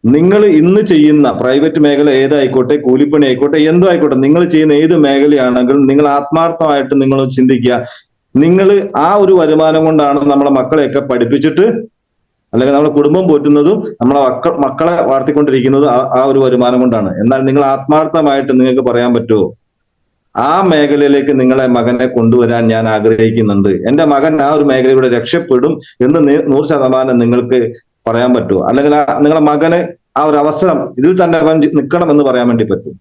നിങ്ങൾ ഇന്ന് ചെയ്യുന്ന പ്രൈവറ്റ് മേഖല ഏതായിക്കോട്ടെ, കൂലിപ്പണി ആയിക്കോട്ടെ, എന്തോ ആയിക്കോട്ടെ, നിങ്ങൾ ചെയ്യുന്ന ഏത് മേഖലയാണെങ്കിലും നിങ്ങൾ ആത്മാർത്ഥമായിട്ട് നിങ്ങൾ ചിന്തിക്കുക. നിങ്ങൾ ആ ഒരു വരുമാനം കൊണ്ടാണ് നമ്മളെ മക്കളെയൊക്കെ പഠിപ്പിച്ചിട്ട്, അല്ലെങ്കിൽ നമ്മുടെ കുടുംബം പോറ്റുന്നതും നമ്മളെ മക്കളെ വളർത്തിക്കൊണ്ടിരിക്കുന്നതും ആ ഒരു വരുമാനം കൊണ്ടാണ്. എന്നാൽ നിങ്ങൾ ആത്മാർത്ഥമായിട്ട് നിങ്ങൾക്ക് പറയാൻ പറ്റുമോ ആ മേഖലയിലേക്ക് നിങ്ങളെ മകനെ കൊണ്ടുവരാൻ ഞാൻ ആഗ്രഹിക്കുന്നുണ്ട്, എന്റെ മകൻ ആ ഒരു മേഖലയിലൂടെ രക്ഷപ്പെടും എന്ന് 100% നിങ്ങൾക്ക് പറയാൻ പറ്റുമോ? അല്ലെങ്കിൽ നിങ്ങളെ മകന് ആ ഒരു അവസരം ഇതിൽ തന്നെ അവൻ നിൽക്കണം എന്ന് പറയാൻ വേണ്ടി പറ്റും?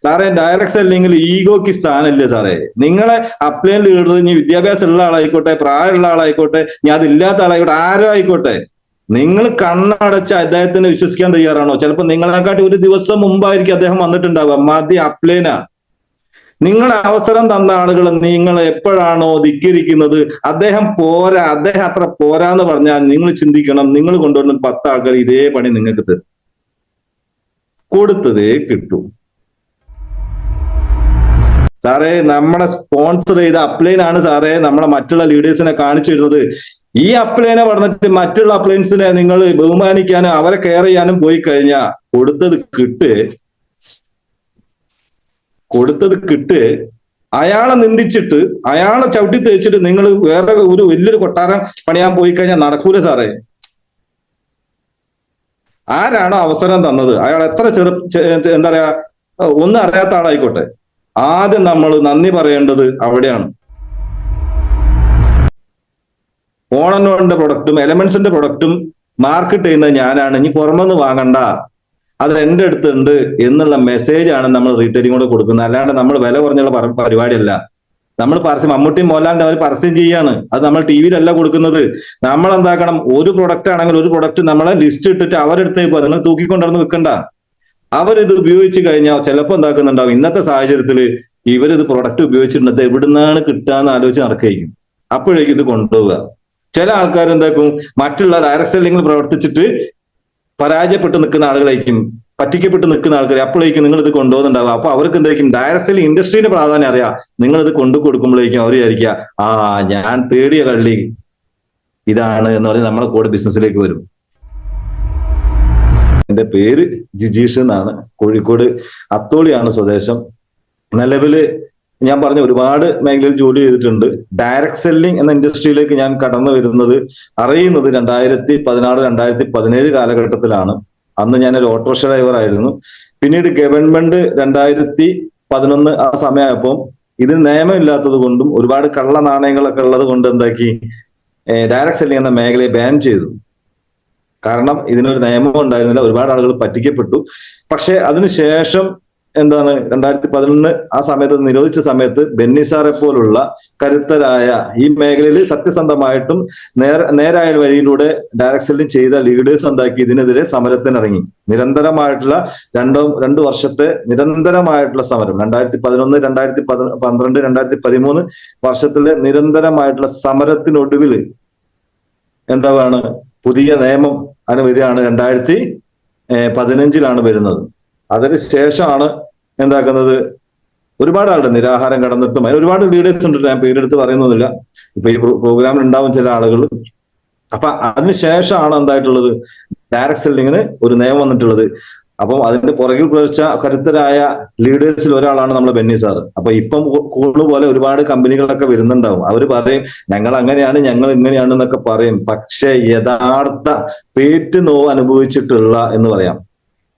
സാറേ, ഡയറക്ട് സെല്ലിങ്ങിൽ ഈഗോക്ക് സ്ഥാനമില്ല സാറേ. നിങ്ങളെ അപ്ലൈൻ ലീഡർ ഇനി വിദ്യാഭ്യാസം ഉള്ള ആളായിക്കോട്ടെ, പ്രായമുള്ള ആളായിക്കോട്ടെ, ഞാൻ അതില്ലാത്ത ആളായിക്കോട്ടെ, ആരോ ആയിക്കോട്ടെ, നിങ്ങൾ കണ്ണടച്ച് അദ്ദേഹത്തിന് വിശ്വസിക്കാൻ തയ്യാറാണോ? ചിലപ്പോൾ നിങ്ങളെക്കാട്ടി ഒരു ദിവസം മുമ്പായിരിക്കും അദ്ദേഹം വന്നിട്ടുണ്ടാവുക. മതി അപ്ലൈനാ. നിങ്ങളെ അവസരം തന്ന ആളുകൾ നിങ്ങൾ എപ്പോഴാണോ ധിക്കരിക്കുന്നത്, അദ്ദേഹം പോരാ, അദ്ദേഹം അത്ര പോരാന്ന് പറഞ്ഞാൽ നിങ്ങൾ ചിന്തിക്കണം, നിങ്ങൾ കൊണ്ടുവന്ന 10 ആൾക്കാർ ഇതേ പണി നിങ്ങൾക്ക് തരും, കൊടുത്തതേ കിട്ടൂ. സാറേ, നമ്മളെ സ്പോൺസർ ചെയ്ത അപ്ലൈൻ ആണ് സാറേ നമ്മളെ മറ്റുള്ള ലീഡേഴ്സിനെ കാണിച്ചു തരുന്നത്. ഈ അപ്ലൈനെ പറഞ്ഞിട്ട് മറ്റുള്ള അപ്ലൈൻസിനെ നിങ്ങൾ ബഹുമാനിക്കാനും അവരെ കെയർ ചെയ്യാനും പോയി കഴിഞ്ഞാൽ കൊടുത്തത് കിട്ട് അയാളെ നിന്ദിച്ചിട്ട് അയാളെ ചവിട്ടി തേച്ചിട്ട് നിങ്ങൾ വേറെ ഒരു വലിയൊരു കൊട്ടാരം പണിയാൻ പോയി കഴിഞ്ഞാൽ നടക്കൂല സാറേ. ആരാണോ അവസരം തന്നത് അയാൾ എത്ര എന്താ പറയാ, ഒന്നും അറിയാത്ത ആളായിക്കോട്ടെ, ആദ്യം നമ്മൾ നന്ദി പറയേണ്ടത് അവിടെയാണ്. ഓണനോടിന്റെ പ്രൊഡക്റ്റും എലമെന്റ്സിന്റെ പ്രൊഡക്റ്റും മാർക്കറ്റ് ചെയ്യുന്നത് ഞാനാണ്, ഇനി പുറമൊന്ന് വാങ്ങണ്ട, അത് എന്റെ അടുത്തുണ്ട് എന്നുള്ള മെസ്സേജാണ് നമ്മൾ റീറ്റെയിലിംഗ് കൂടെ കൊടുക്കുന്നത്. അല്ലാണ്ട് നമ്മൾ വില കുറഞ്ഞുള്ള പരിപാടിയല്ല. നമ്മൾ പരസ്യം, മമ്മൂട്ടി മോഹൻലാലിന്റെ അവർ പരസ്യം ചെയ്യാണ്, അത് നമ്മൾ ടി വിയിലല്ല കൊടുക്കുന്നത്. നമ്മൾ എന്താക്കണം, ഒരു പ്രൊഡക്റ്റ് ആണെങ്കിൽ ഒരു പ്രൊഡക്റ്റ് നമ്മളെ ലിസ്റ്റ് ഇട്ടിട്ട് അവരെടുത്തേക്ക് പോകാം, നിങ്ങൾ തൂക്കിക്കൊണ്ടിരുന്ന് വിൽക്കണ്ട. അവരിത് ഉപയോഗിച്ച് കഴിഞ്ഞാൽ ചിലപ്പോൾ എന്താക്കുന്നുണ്ടാവും, ഇന്നത്തെ സാഹചര്യത്തിൽ ഇവരിത് പ്രൊഡക്റ്റ് ഉപയോഗിച്ചിട്ടുണ്ട്, എവിടുന്നാണ് കിട്ടാന്ന് ആലോചിച്ച് നടക്കുകയായിരിക്കും. അപ്പോഴേക്കും ഇത് കൊണ്ടുപോവുക. ചില ആൾക്കാർ എന്താക്കും, മറ്റുള്ള ഡയറക്ട് സെല്ലിങ്ങിൽ പ്രവർത്തിച്ചിട്ട് പരാജയപ്പെട്ട് നിൽക്കുന്ന ആളുകളായിരിക്കും, പറ്റിക്കപ്പെട്ട് നിൽക്കുന്ന ആൾക്കാർ. അപ്പോഴേക്കും നിങ്ങൾ ഇത് കൊണ്ടുപോകുന്നുണ്ടാവുക. അപ്പൊ അവർക്ക് എന്തായിരിക്കും, ഡയറക്ട് സെല്ലിംഗ് ഇൻഡസ്ട്രീന്റെ പ്രാധാന്യം അറിയാം. നിങ്ങൾ ഇത് കൊണ്ടു കൊടുക്കുമ്പോഴേക്കും അവർ വിചാരിക്കുക, ഞാൻ തേടിയ കള്ളി ഇതാണ് എന്ന് പറഞ്ഞ് നമ്മളെ കൂടെ ബിസിനസ്സിലേക്ക് വരും. എന്റെ പേര് ജിജീഷ് എന്നാണ്, കോഴിക്കോട് അത്തോളിയാണ് സ്വദേശം. നിലവില് ഞാൻ പറഞ്ഞ ഒരുപാട് മേഖലയിൽ ജോലി ചെയ്തിട്ടുണ്ട്. ഡയറക്ട് സെല്ലിംഗ് എന്ന ഇൻഡസ്ട്രിയിലേക്ക് ഞാൻ കടന്നു വരുന്നത് അറിയുന്നത് 2016, 2017 കാലഘട്ടത്തിലാണ്. അന്ന് ഞാനൊരു ഓട്ടോറിക്ഷ ഡ്രൈവർ ആയിരുന്നു. പിന്നീട് ഗവൺമെന്റ് 2011 ആ സമയമായപ്പോൾ ഇത് നിയമമില്ലാത്തത് കൊണ്ടും ഒരുപാട് കള്ള നാണയങ്ങളൊക്കെ ഉള്ളത് കൊണ്ട് എന്താക്കി, ഡയറക്ട് സെല്ലിംഗ് എന്ന മേഖലയെ ബാൻ ചെയ്തു. കാരണം ഇതിനൊരു നിയമം ഉണ്ടായിരുന്നില്ല, ഒരുപാട് ആളുകൾ പറ്റിക്കപ്പെട്ടു. പക്ഷെ അതിനുശേഷം എന്താണ്, 2011 ആ സമയത്ത് നിരോധിച്ച സമയത്ത് ബെന്നി സാറെ പോലുള്ള കരുത്തരായ ഈ മേഖലയിൽ സത്യസന്ധമായിട്ടും നേരായ വഴിയിലൂടെ ഡയറക്ട് സെല്ലിംഗ് ചെയ്ത ലീഡേഴ്സ് എന്താക്കി, ഇതിനെതിരെ സമരത്തിനിറങ്ങി. നിരന്തരമായിട്ടുള്ള രണ്ടു വർഷത്തെ നിരന്തരമായിട്ടുള്ള സമരം, 2011, 2012, 2013 വർഷത്തിലെ നിരന്തരമായിട്ടുള്ള സമരത്തിനൊടുവിൽ എന്താണ്, പുതിയ നിയമം അതിന് വരികയാണ്. 2015 വരുന്നത്. അതിന് ശേഷമാണ് എന്താക്കുന്നത്, ഒരുപാട് ആളുടെ നിരാഹാരം കടന്നിട്ടും ഒരുപാട് ലീഡേഴ്സ് ഉണ്ട്, ഞാൻ പേരെടുത്ത് പറയുന്നൊന്നുമില്ല, ഇപ്പൊ ഈ പ്രോഗ്രാമിൽ ഉണ്ടാവും ചില ആളുകൾ. അപ്പൊ അതിനുശേഷമാണ് എന്തായിട്ടുള്ളത്, ഡയറക്ട് സെല്ലിങ്ങിന് ഒരു നിയമം വന്നിട്ടുള്ളത്. അപ്പം അതിന്റെ പുറകിൽ പ്രവർത്തിച്ച കരുത്തരായ ലീഡേഴ്സിൽ ഒരാളാണ് നമ്മുടെ ബെന്നി സാറ്. അപ്പൊ ഇപ്പം കൂണ് പോലെ ഒരുപാട് കമ്പനികളൊക്കെ വരുന്നുണ്ടാവും. അവർ പറയും ഞങ്ങൾ അങ്ങനെയാണ്, ഞങ്ങൾ ഇങ്ങനെയാണ് എന്നൊക്കെ പറയും. പക്ഷെ യഥാർത്ഥ പേറ്റ് നോവ് അനുഭവിച്ചിട്ടുള്ള എന്ന് പറയാം,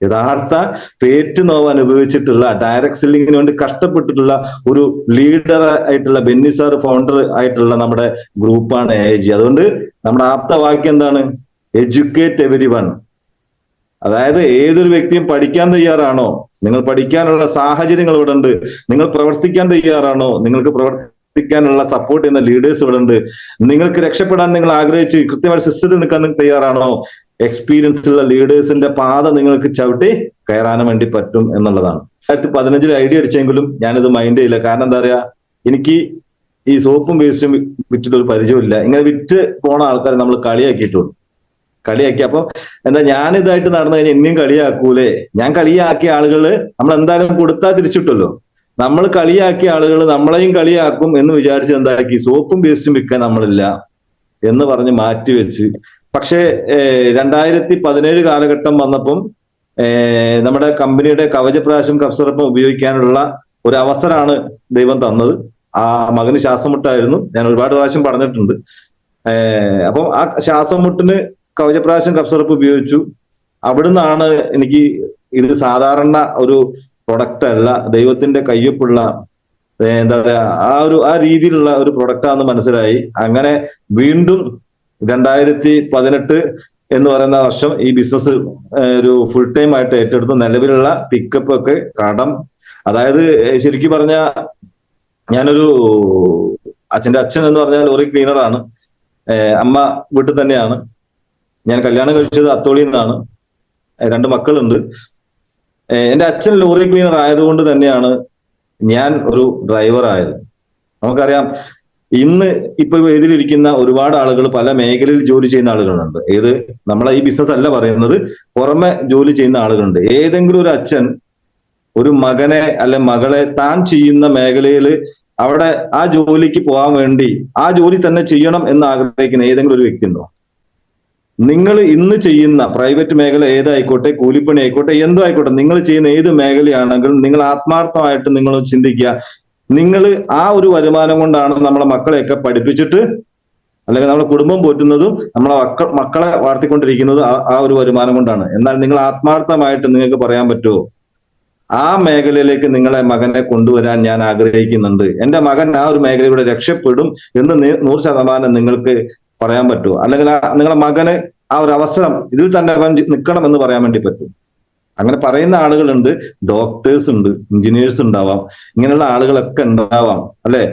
യഥാർത്ഥ പേറ്റ് നോവ് അനുഭവിച്ചിട്ടുള്ള ഡയറക്ട് സെല്ലിങ്ങിന് വേണ്ടി കഷ്ടപ്പെട്ടിട്ടുള്ള ഒരു ലീഡർ ആയിട്ടുള്ള ബെന്നി സാർ, ഫൗണ്ടർ ആയിട്ടുള്ള നമ്മുടെ ഗ്രൂപ്പാണ് AIG. അതുകൊണ്ട് നമ്മുടെ ആപ്തവാക്യം എന്താണ്, എഡ്യൂക്കേറ്റ് എവരി വൺ. അതായത് ഏതൊരു വ്യക്തിയും പഠിക്കാൻ തയ്യാറാണോ, നിങ്ങൾ പഠിക്കാനുള്ള സാഹചര്യങ്ങൾ ഇവിടെ ഉണ്ട്, നിങ്ങൾ പ്രവർത്തിക്കാൻ തയ്യാറാണോ, നിങ്ങൾക്ക് പ്രവർത്തിക്കാനുള്ള സപ്പോർട്ട് ചെയ്യുന്ന ലീഡേഴ്സ് ഇവിടെ ഉണ്ട്, നിങ്ങൾക്ക് രക്ഷപ്പെടാൻ നിങ്ങൾ ആഗ്രഹിച്ച് കൃത്യമായി സിസ്റ്റത്തിൽ നിൽക്കാൻ തയ്യാറാണോ, എക്സ്പീരിയൻസ് ഉള്ള ലീഡേഴ്സിന്റെ പാത നിങ്ങൾക്ക് ചവിട്ടി കയറാനും വേണ്ടി പറ്റും എന്നുള്ളതാണ്. 2015 ഐഡിയ അടിച്ചെങ്കിലും ഞാനിത് മൈൻഡ് ചെയ്യില്ല. കാരണം എന്താ പറയാ, എനിക്ക് ഈ സോപ്പും വേസ്റ്റും വിറ്റിട്ടൊരു പരിചയമില്ല. ഇങ്ങനെ വിറ്റ് പോണ ആൾക്കാരെ നമ്മൾ കളിയാക്കിയിട്ടുള്ളൂ. അപ്പൊ എന്താ, ഞാനിതായിട്ട് നടന്നു കഴിഞ്ഞാൽ എന്നെയും കളിയാക്കൂലേ? ഞാൻ കളിയാക്കിയ ആളുകള് നമ്മൾ എന്തായാലും കൊടുത്താൽ തിരിച്ചിട്ടല്ലോ. നമ്മൾ കളിയാക്കിയ ആളുകൾ നമ്മളെയും കളിയാക്കും എന്ന് വിചാരിച്ച് എന്താക്കി, സോപ്പും വേസ്റ്റും വിൽക്കാൻ നമ്മളില്ല എന്ന് പറഞ്ഞ് മാറ്റിവെച്ച് പക്ഷേ 2017 കാലഘട്ടം വന്നപ്പം നമ്മുടെ കമ്പനിയുടെ കവചപ്രാശം കഫ് സിറപ്പും ഉപയോഗിക്കാനുള്ള ഒരു അവസരമാണ് ദൈവം തന്നത്. ആ മകന് ശ്വാസം മുട്ടായിരുന്നു, ഞാൻ ഒരുപാട് പ്രാവശ്യം പറഞ്ഞിട്ടുണ്ട്. അപ്പം ആ ശ്വാസം മുട്ടിന് കവചപ്രാശം കഫ് സിറപ്പ് ഉപയോഗിച്ചു. അവിടുന്നാണ് എനിക്ക് ഇത് സാധാരണ ഒരു പ്രൊഡക്റ്റ് അല്ല, ദൈവത്തിന്റെ കയ്യൊപ്പുള്ള എന്താ പറയാ ആ രീതിയിലുള്ള ഒരു പ്രൊഡക്റ്റാണെന്ന് മനസ്സിലായി. അങ്ങനെ വീണ്ടും 2018 എന്ന് പറയുന്ന വർഷം ഈ ബിസിനസ് ഒരു ഫുൾ ടൈം ആയിട്ട് ഏറ്റെടുത്ത് നിലവിലുള്ള പിക്കപ്പ് ഒക്കെ കടം, അതായത് ശരിക്കും പറഞ്ഞ ഞാനൊരു അച്ഛന്റെ അച്ഛൻ എന്ന് പറഞ്ഞാൽ ലോറി ക്ലീനറാണ്, അമ്മ വീട്ടിൽ തന്നെയാണ്. ഞാൻ കല്യാണം കഴിച്ചത് അത്തോളിയിൽ നിന്നാണ്, 2 മക്കളുണ്ട്. എന്റെ അച്ഛൻ ലോറി ക്ലീനർ ആയതുകൊണ്ട് തന്നെയാണ് ഞാൻ ഒരു ഡ്രൈവർ ആയത്. നമുക്കറിയാം ഇന്ന് ഇപ്പൊ വേദിയിലിരിക്കുന്ന ഒരുപാട് ആളുകൾ പല മേഖലയിൽ ജോലി ചെയ്യുന്ന ആളുകളുണ്ട്. നമ്മളെ ഈ ബിസിനസ് അല്ല പറയുന്നത്, പുറമെ ജോലി ചെയ്യുന്ന ആളുകളുണ്ട്. ഏതെങ്കിലും ഒരു അച്ഛൻ ഒരു മകനെ അല്ലെ മകളെ താൻ ചെയ്യുന്ന മേഖലയിൽ അവിടെ ആ ജോലിക്ക് പോകാൻ വേണ്ടി ആ ജോലി തന്നെ ചെയ്യണം എന്ന് ആഗ്രഹിക്കുന്ന ഏതെങ്കിലും ഒരു വ്യക്തി ഉണ്ടോ? നിങ്ങൾ ഇന്ന് ചെയ്യുന്ന പ്രൈവറ്റ് മേഖല ഏതായിക്കോട്ടെ, കൂലിപ്പണി ആയിക്കോട്ടെ, എന്തോ ആയിക്കോട്ടെ, നിങ്ങൾ ചെയ്യുന്ന ഏത് മേഖലയാണെങ്കിലും നിങ്ങൾ ആത്മാർത്ഥമായിട്ട് നിങ്ങൾ ചിന്തിക്കുക, നിങ്ങൾ ആ ഒരു വരുമാനം കൊണ്ടാണ് നമ്മളെ മക്കളെയൊക്കെ പഠിപ്പിച്ചിട്ട് അല്ലെങ്കിൽ നമ്മളെ കുടുംബം പോറ്റുന്നതും നമ്മളെ മക്കളെ വളർത്തിക്കൊണ്ടിരിക്കുന്നതും ആ ഒരു വരുമാനം കൊണ്ടാണ്. എന്നാൽ നിങ്ങൾ ആത്മാർത്ഥമായിട്ട് നിങ്ങൾക്ക് പറയാൻ പറ്റുമോ ആ മേഖലയിലേക്ക് നിങ്ങളെ മകനെ കൊണ്ടുവരാൻ ഞാൻ ആഗ്രഹിക്കുന്നുണ്ട്, എന്റെ മകൻ ആ ഒരു മേഖലയിലൂടെ രക്ഷപ്പെടും എന്ന് 100% നിങ്ങൾക്ക് പറയാൻ പറ്റുമോ? അല്ലെങ്കിൽ നിങ്ങളെ മകന് ആ ഒരു അവസരം ഇതിൽ തന്നെ അവൻ നിൽക്കണം എന്ന് പറയാൻ വേണ്ടി പറ്റും? അങ്ങനെ പറയുന്ന ആളുകളുണ്ട്, ഡോക്ടേഴ്സ് ഉണ്ട്, എഞ്ചിനീയേഴ്സ് ഉണ്ടാവാം, ഇങ്ങനെയുള്ള ആളുകളൊക്കെ ഉണ്ടാവാം അല്ലെ.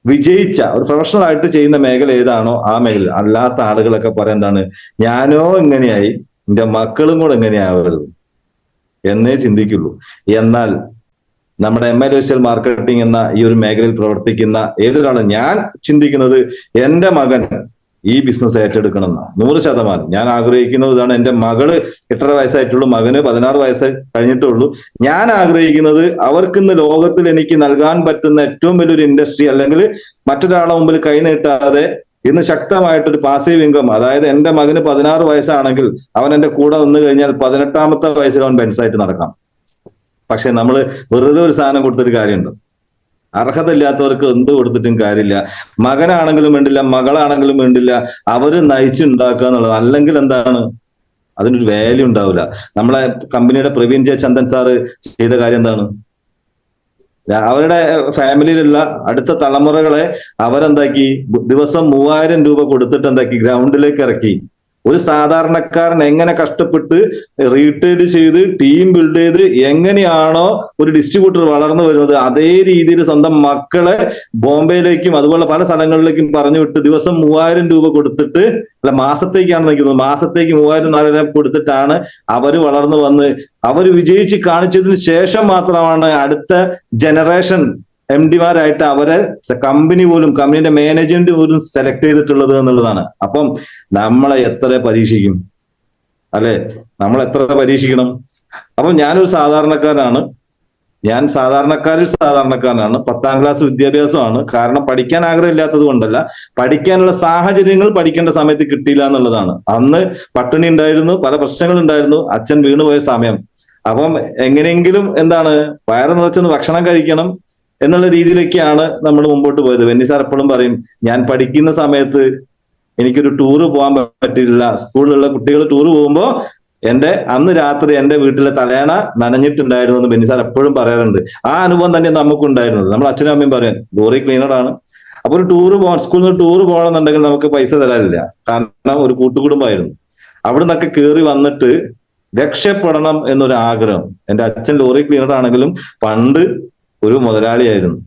വിജയിച്ച ഒരു പ്രൊഫഷണൽ ആയിട്ട് ചെയ്യുന്ന മേഖല ഏതാണോ ആ മേഖല. അല്ലാത്ത ആളുകളൊക്കെ പറയാൻ എന്താണ്, ഞാനോ ഇങ്ങനെയായി എന്റെ മക്കളും കൂടെ എങ്ങനെയാവരുത് എന്നേ ചിന്തിക്കുള്ളൂ. എന്നാൽ നമ്മുടെ MLSL മാർക്കറ്റിംഗ് എന്ന ഈ ഒരു മേഖലയിൽ പ്രവർത്തിക്കുന്ന ഏതൊരാളും ഞാൻ ചിന്തിക്കുന്നത് എന്റെ മകൻ ഈ ബിസിനസ് ഏറ്റെടുക്കണം എന്നാണ്. 100% ഞാൻ ആഗ്രഹിക്കുന്നത് ഇതാണ്. എന്റെ മകള് 8.5 വയസ്സായിട്ടുള്ളൂ, മകന് 16 വയസ്സ് കഴിഞ്ഞിട്ടുള്ളൂ. ഞാൻ ആഗ്രഹിക്കുന്നത് അവർക്കിന്ന് ലോകത്തിൽ എനിക്ക് നൽകാൻ പറ്റുന്ന ഏറ്റവും വലിയൊരു ഇൻഡസ്ട്രി അല്ലെങ്കിൽ മറ്റൊരാളെ മുമ്പിൽ കൈ നീട്ടാതെ ഇന്ന് ശക്തമായിട്ടൊരു പാസീവ് ഇൻകം, അതായത് എന്റെ മകന് 16 വയസ്സാണെങ്കിൽ അവൻ എന്റെ കൂടെ നിന്ന് കഴിഞ്ഞാൽ 18ാമത്തെ വയസ്സിൽ അവൻ ബെൻസായിട്ട് നടക്കാം. പക്ഷെ നമ്മൾ വെറുതെ ഒരു സാധനം കൊടുത്തൊരു കാര്യമുണ്ട്, അർഹത ഇല്ലാത്തവർക്ക് എന്ത് കൊടുത്തിട്ടും കാര്യമില്ല. മകനാണെങ്കിലും വേണ്ടില്ല, മകളാണെങ്കിലും വേണ്ടില്ല, അവര് നയിച്ചുണ്ടാക്കുക എന്നുള്ളത്. അല്ലെങ്കിൽ എന്താണ്, അതിനൊരു വാല്യൂ ഉണ്ടാവില്ല. നമ്മളെ കമ്പനിയുടെ പ്രവീൺ ജെ ചന്ദൻ സാറ് ചെയ്ത കാര്യം എന്താണ്, അവരുടെ ഫാമിലിയിലുള്ള അടുത്ത തലമുറകളെ അവരെന്താക്കി, ദിവസം 3000 രൂപ കൊടുത്തിട്ട് എന്താക്കി, ഗ്രൗണ്ടിലേക്ക് ഇറക്കി. ഒരു സാധാരണക്കാരൻ എങ്ങനെ കഷ്ടപ്പെട്ട് റീറ്റെയിൽ ചെയ്ത് ടീം ബിൽഡ് ചെയ്ത് എങ്ങനെയാണോ ഒരു ഡിസ്ട്രിബ്യൂട്ടർ വളർന്നു വരുന്നത്, അതേ രീതിയിൽ സ്വന്തം മക്കളെ ബോംബെയിലേക്കും അതുപോലെ പല സ്ഥലങ്ങളിലേക്കും പറഞ്ഞു വിട്ട് ദിവസം 3000 രൂപ കൊടുത്തിട്ട്, അല്ല മാസത്തേക്കാണ് നിൽക്കുന്നത്, മാസത്തേക്ക് 3000-4000 കൊടുത്തിട്ടാണ് അവർ വളർന്നു വന്ന് അവർ വിജയിച്ച് കാണിച്ചതിന് ശേഷം മാത്രമാണ് അടുത്ത ജനറേഷൻ MD-മാരായിട്ട് അവരെ കമ്പനി പോലും, കമ്പനിയുടെ മാനേജ്മെന്റ് പോലും സെലക്ട് ചെയ്തിട്ടുള്ളത് എന്നുള്ളതാണ്. അപ്പം നമ്മളെ എത്ര പരീക്ഷിക്കും അല്ലെ, നമ്മൾ എത്ര പരീക്ഷിക്കണം? അപ്പം ഞാനൊരു സാധാരണക്കാരനാണ്, ഞാൻ സാധാരണക്കാരിൽ സാധാരണക്കാരനാണ്. 10ാം ക്ലാസ് വിദ്യാഭ്യാസമാണ്. കാരണം പഠിക്കാൻ ആഗ്രഹമില്ലാത്തത് കൊണ്ടല്ല, പഠിക്കാനുള്ള സാഹചര്യങ്ങൾ പഠിക്കേണ്ട സമയത്ത് കിട്ടിയില്ല എന്നുള്ളതാണ്. അന്ന് പട്ടിണി ഉണ്ടായിരുന്നു, പല പ്രശ്നങ്ങൾ ഉണ്ടായിരുന്നു, അച്ഛൻ വീണുപോയ സമയം. അപ്പം എങ്ങനെയെങ്കിലും എന്താണ് വയറ് നിറച്ചൊന്ന് ഭക്ഷണം കഴിക്കണം എന്നുള്ള രീതിയിലേക്കാണ് നമ്മൾ മുമ്പോട്ട് പോയത്. വെന്നി സാർ എപ്പോഴും പറയും, ഞാൻ പഠിക്കുന്ന സമയത്ത് എനിക്കൊരു ടൂറ് പോകാൻ പറ്റില്ല. സ്കൂളിലുള്ള കുട്ടികൾ ടൂറ് പോകുമ്പോൾ അന്ന് രാത്രി എന്റെ വീട്ടിലെ തലയണ നനഞ്ഞിട്ടുണ്ടായിരുന്നു എന്ന് ബെന്നി സാർ എപ്പോഴും പറയാറുണ്ട്. ആ അനുഭവം തന്നെ നമുക്കുണ്ടായിരുന്നത്. നമ്മൾ അച്ഛനും അമ്മയും പറയും, ലോറി ക്ലീനറാണ്, അപ്പൊ ഒരു ടൂറ് പോകാൻ, സ്കൂളിൽ നിന്ന് ടൂറ് പോകണമെന്നുണ്ടെങ്കിൽ നമുക്ക് പൈസ തരാനില്ല, കാരണം ഒരു കൂട്ടുകുടുംബമായിരുന്നു. അവിടെ നിന്നൊക്കെ കയറി വന്നിട്ട് രക്ഷപ്പെടണം എന്നൊരു ആഗ്രഹം. എന്റെ അച്ഛൻ ലോറി ക്ലീനർ ആണെങ്കിലും പണ്ട് ഒരു മുതലാളിയായിരുന്നു.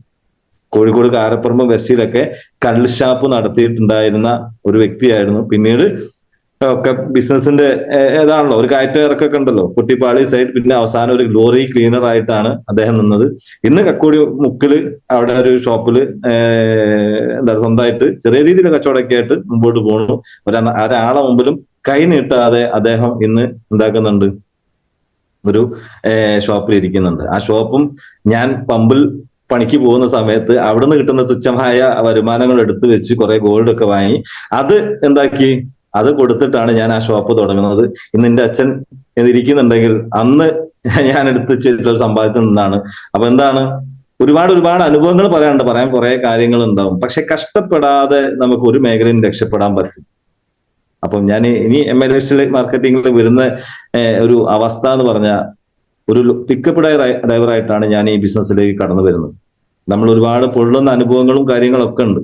കോഴിക്കോട് കാരപ്പുറമ്പ് വെസ്റ്റിലൊക്കെ കള്ള് ഷാപ്പ് നടത്തിയിട്ടുണ്ടായിരുന്ന ഒരു വ്യക്തിയായിരുന്നു. പിന്നീട് ഒക്കെ ബിസിനസിന്റെ ഏതാണല്ലോ ഒരു കയറ്റ ഇറക്കൊക്കെ ഉണ്ടല്ലോ, കുട്ടിപ്പാളി സൈഡ്, പിന്നെ അവസാനം ഒരു ലോറി ക്ലീനർ ആയിട്ടാണ് അദ്ദേഹം നിന്നത്. ഇന്ന് കക്കോടി മുക്കില് അവിടെ ഒരു ഷോപ്പില് സ്വന്തമായിട്ട് ചെറിയ രീതിയിൽ കച്ചവടമൊക്കെ ആയിട്ട് മുമ്പോട്ട് പോകുന്നു. ഒരാളെ മുമ്പിലും കൈ നീട്ടാതെ അദ്ദേഹം ഇന്ന് എന്താക്കുന്നുണ്ട്, ഒരു ഷോപ്പിൽ ഇരിക്കുന്നുണ്ട്. ആ ഷോപ്പും ഞാൻ പമ്പിൽ പണിക്ക് പോകുന്ന സമയത്ത് അവിടുന്ന് കിട്ടുന്ന തുച്ഛമായ വരുമാനങ്ങൾ എടുത്തു വെച്ച് കുറെ ഗോൾഡ് ഒക്കെ വാങ്ങി അത് എന്താക്കി, അത് കൊടുത്തിട്ടാണ് ഞാൻ ആ ഷോപ്പ് തുടങ്ങുന്നത്. ഇന്ന് എന്റെ അച്ഛൻ ഇരിക്കുന്നുണ്ടെങ്കിൽ അന്ന് ഞാൻ എടുത്ത് വെച്ചിട്ടുള്ള സമ്പാദ്യത്തിൽ നിന്നാണ്. അപ്പൊ എന്താണ്, ഒരുപാട് അനുഭവങ്ങൾ പറയാൻ കുറെ കാര്യങ്ങൾ ഉണ്ടാവും. പക്ഷെ കഷ്ടപ്പെടാതെ നമുക്ക് ഒരു മേഖലയും രക്ഷപ്പെടാൻ പറ്റും. അപ്പം ഞാൻ ഇനി MLS മാർക്കറ്റിംഗിൽ വരുന്ന ഒരു അവസ്ഥ എന്ന് പറഞ്ഞാൽ, ഒരു പിക്കപ്പ് ഡ്രൈവറായിട്ടാണ് ഞാൻ ഈ ബിസിനസ്സിലേക്ക് കടന്നു വരുന്നത്. നമ്മൾ ഒരുപാട് പൊള്ളുന്ന അനുഭവങ്ങളും കാര്യങ്ങളൊക്കെ ഉണ്ട്.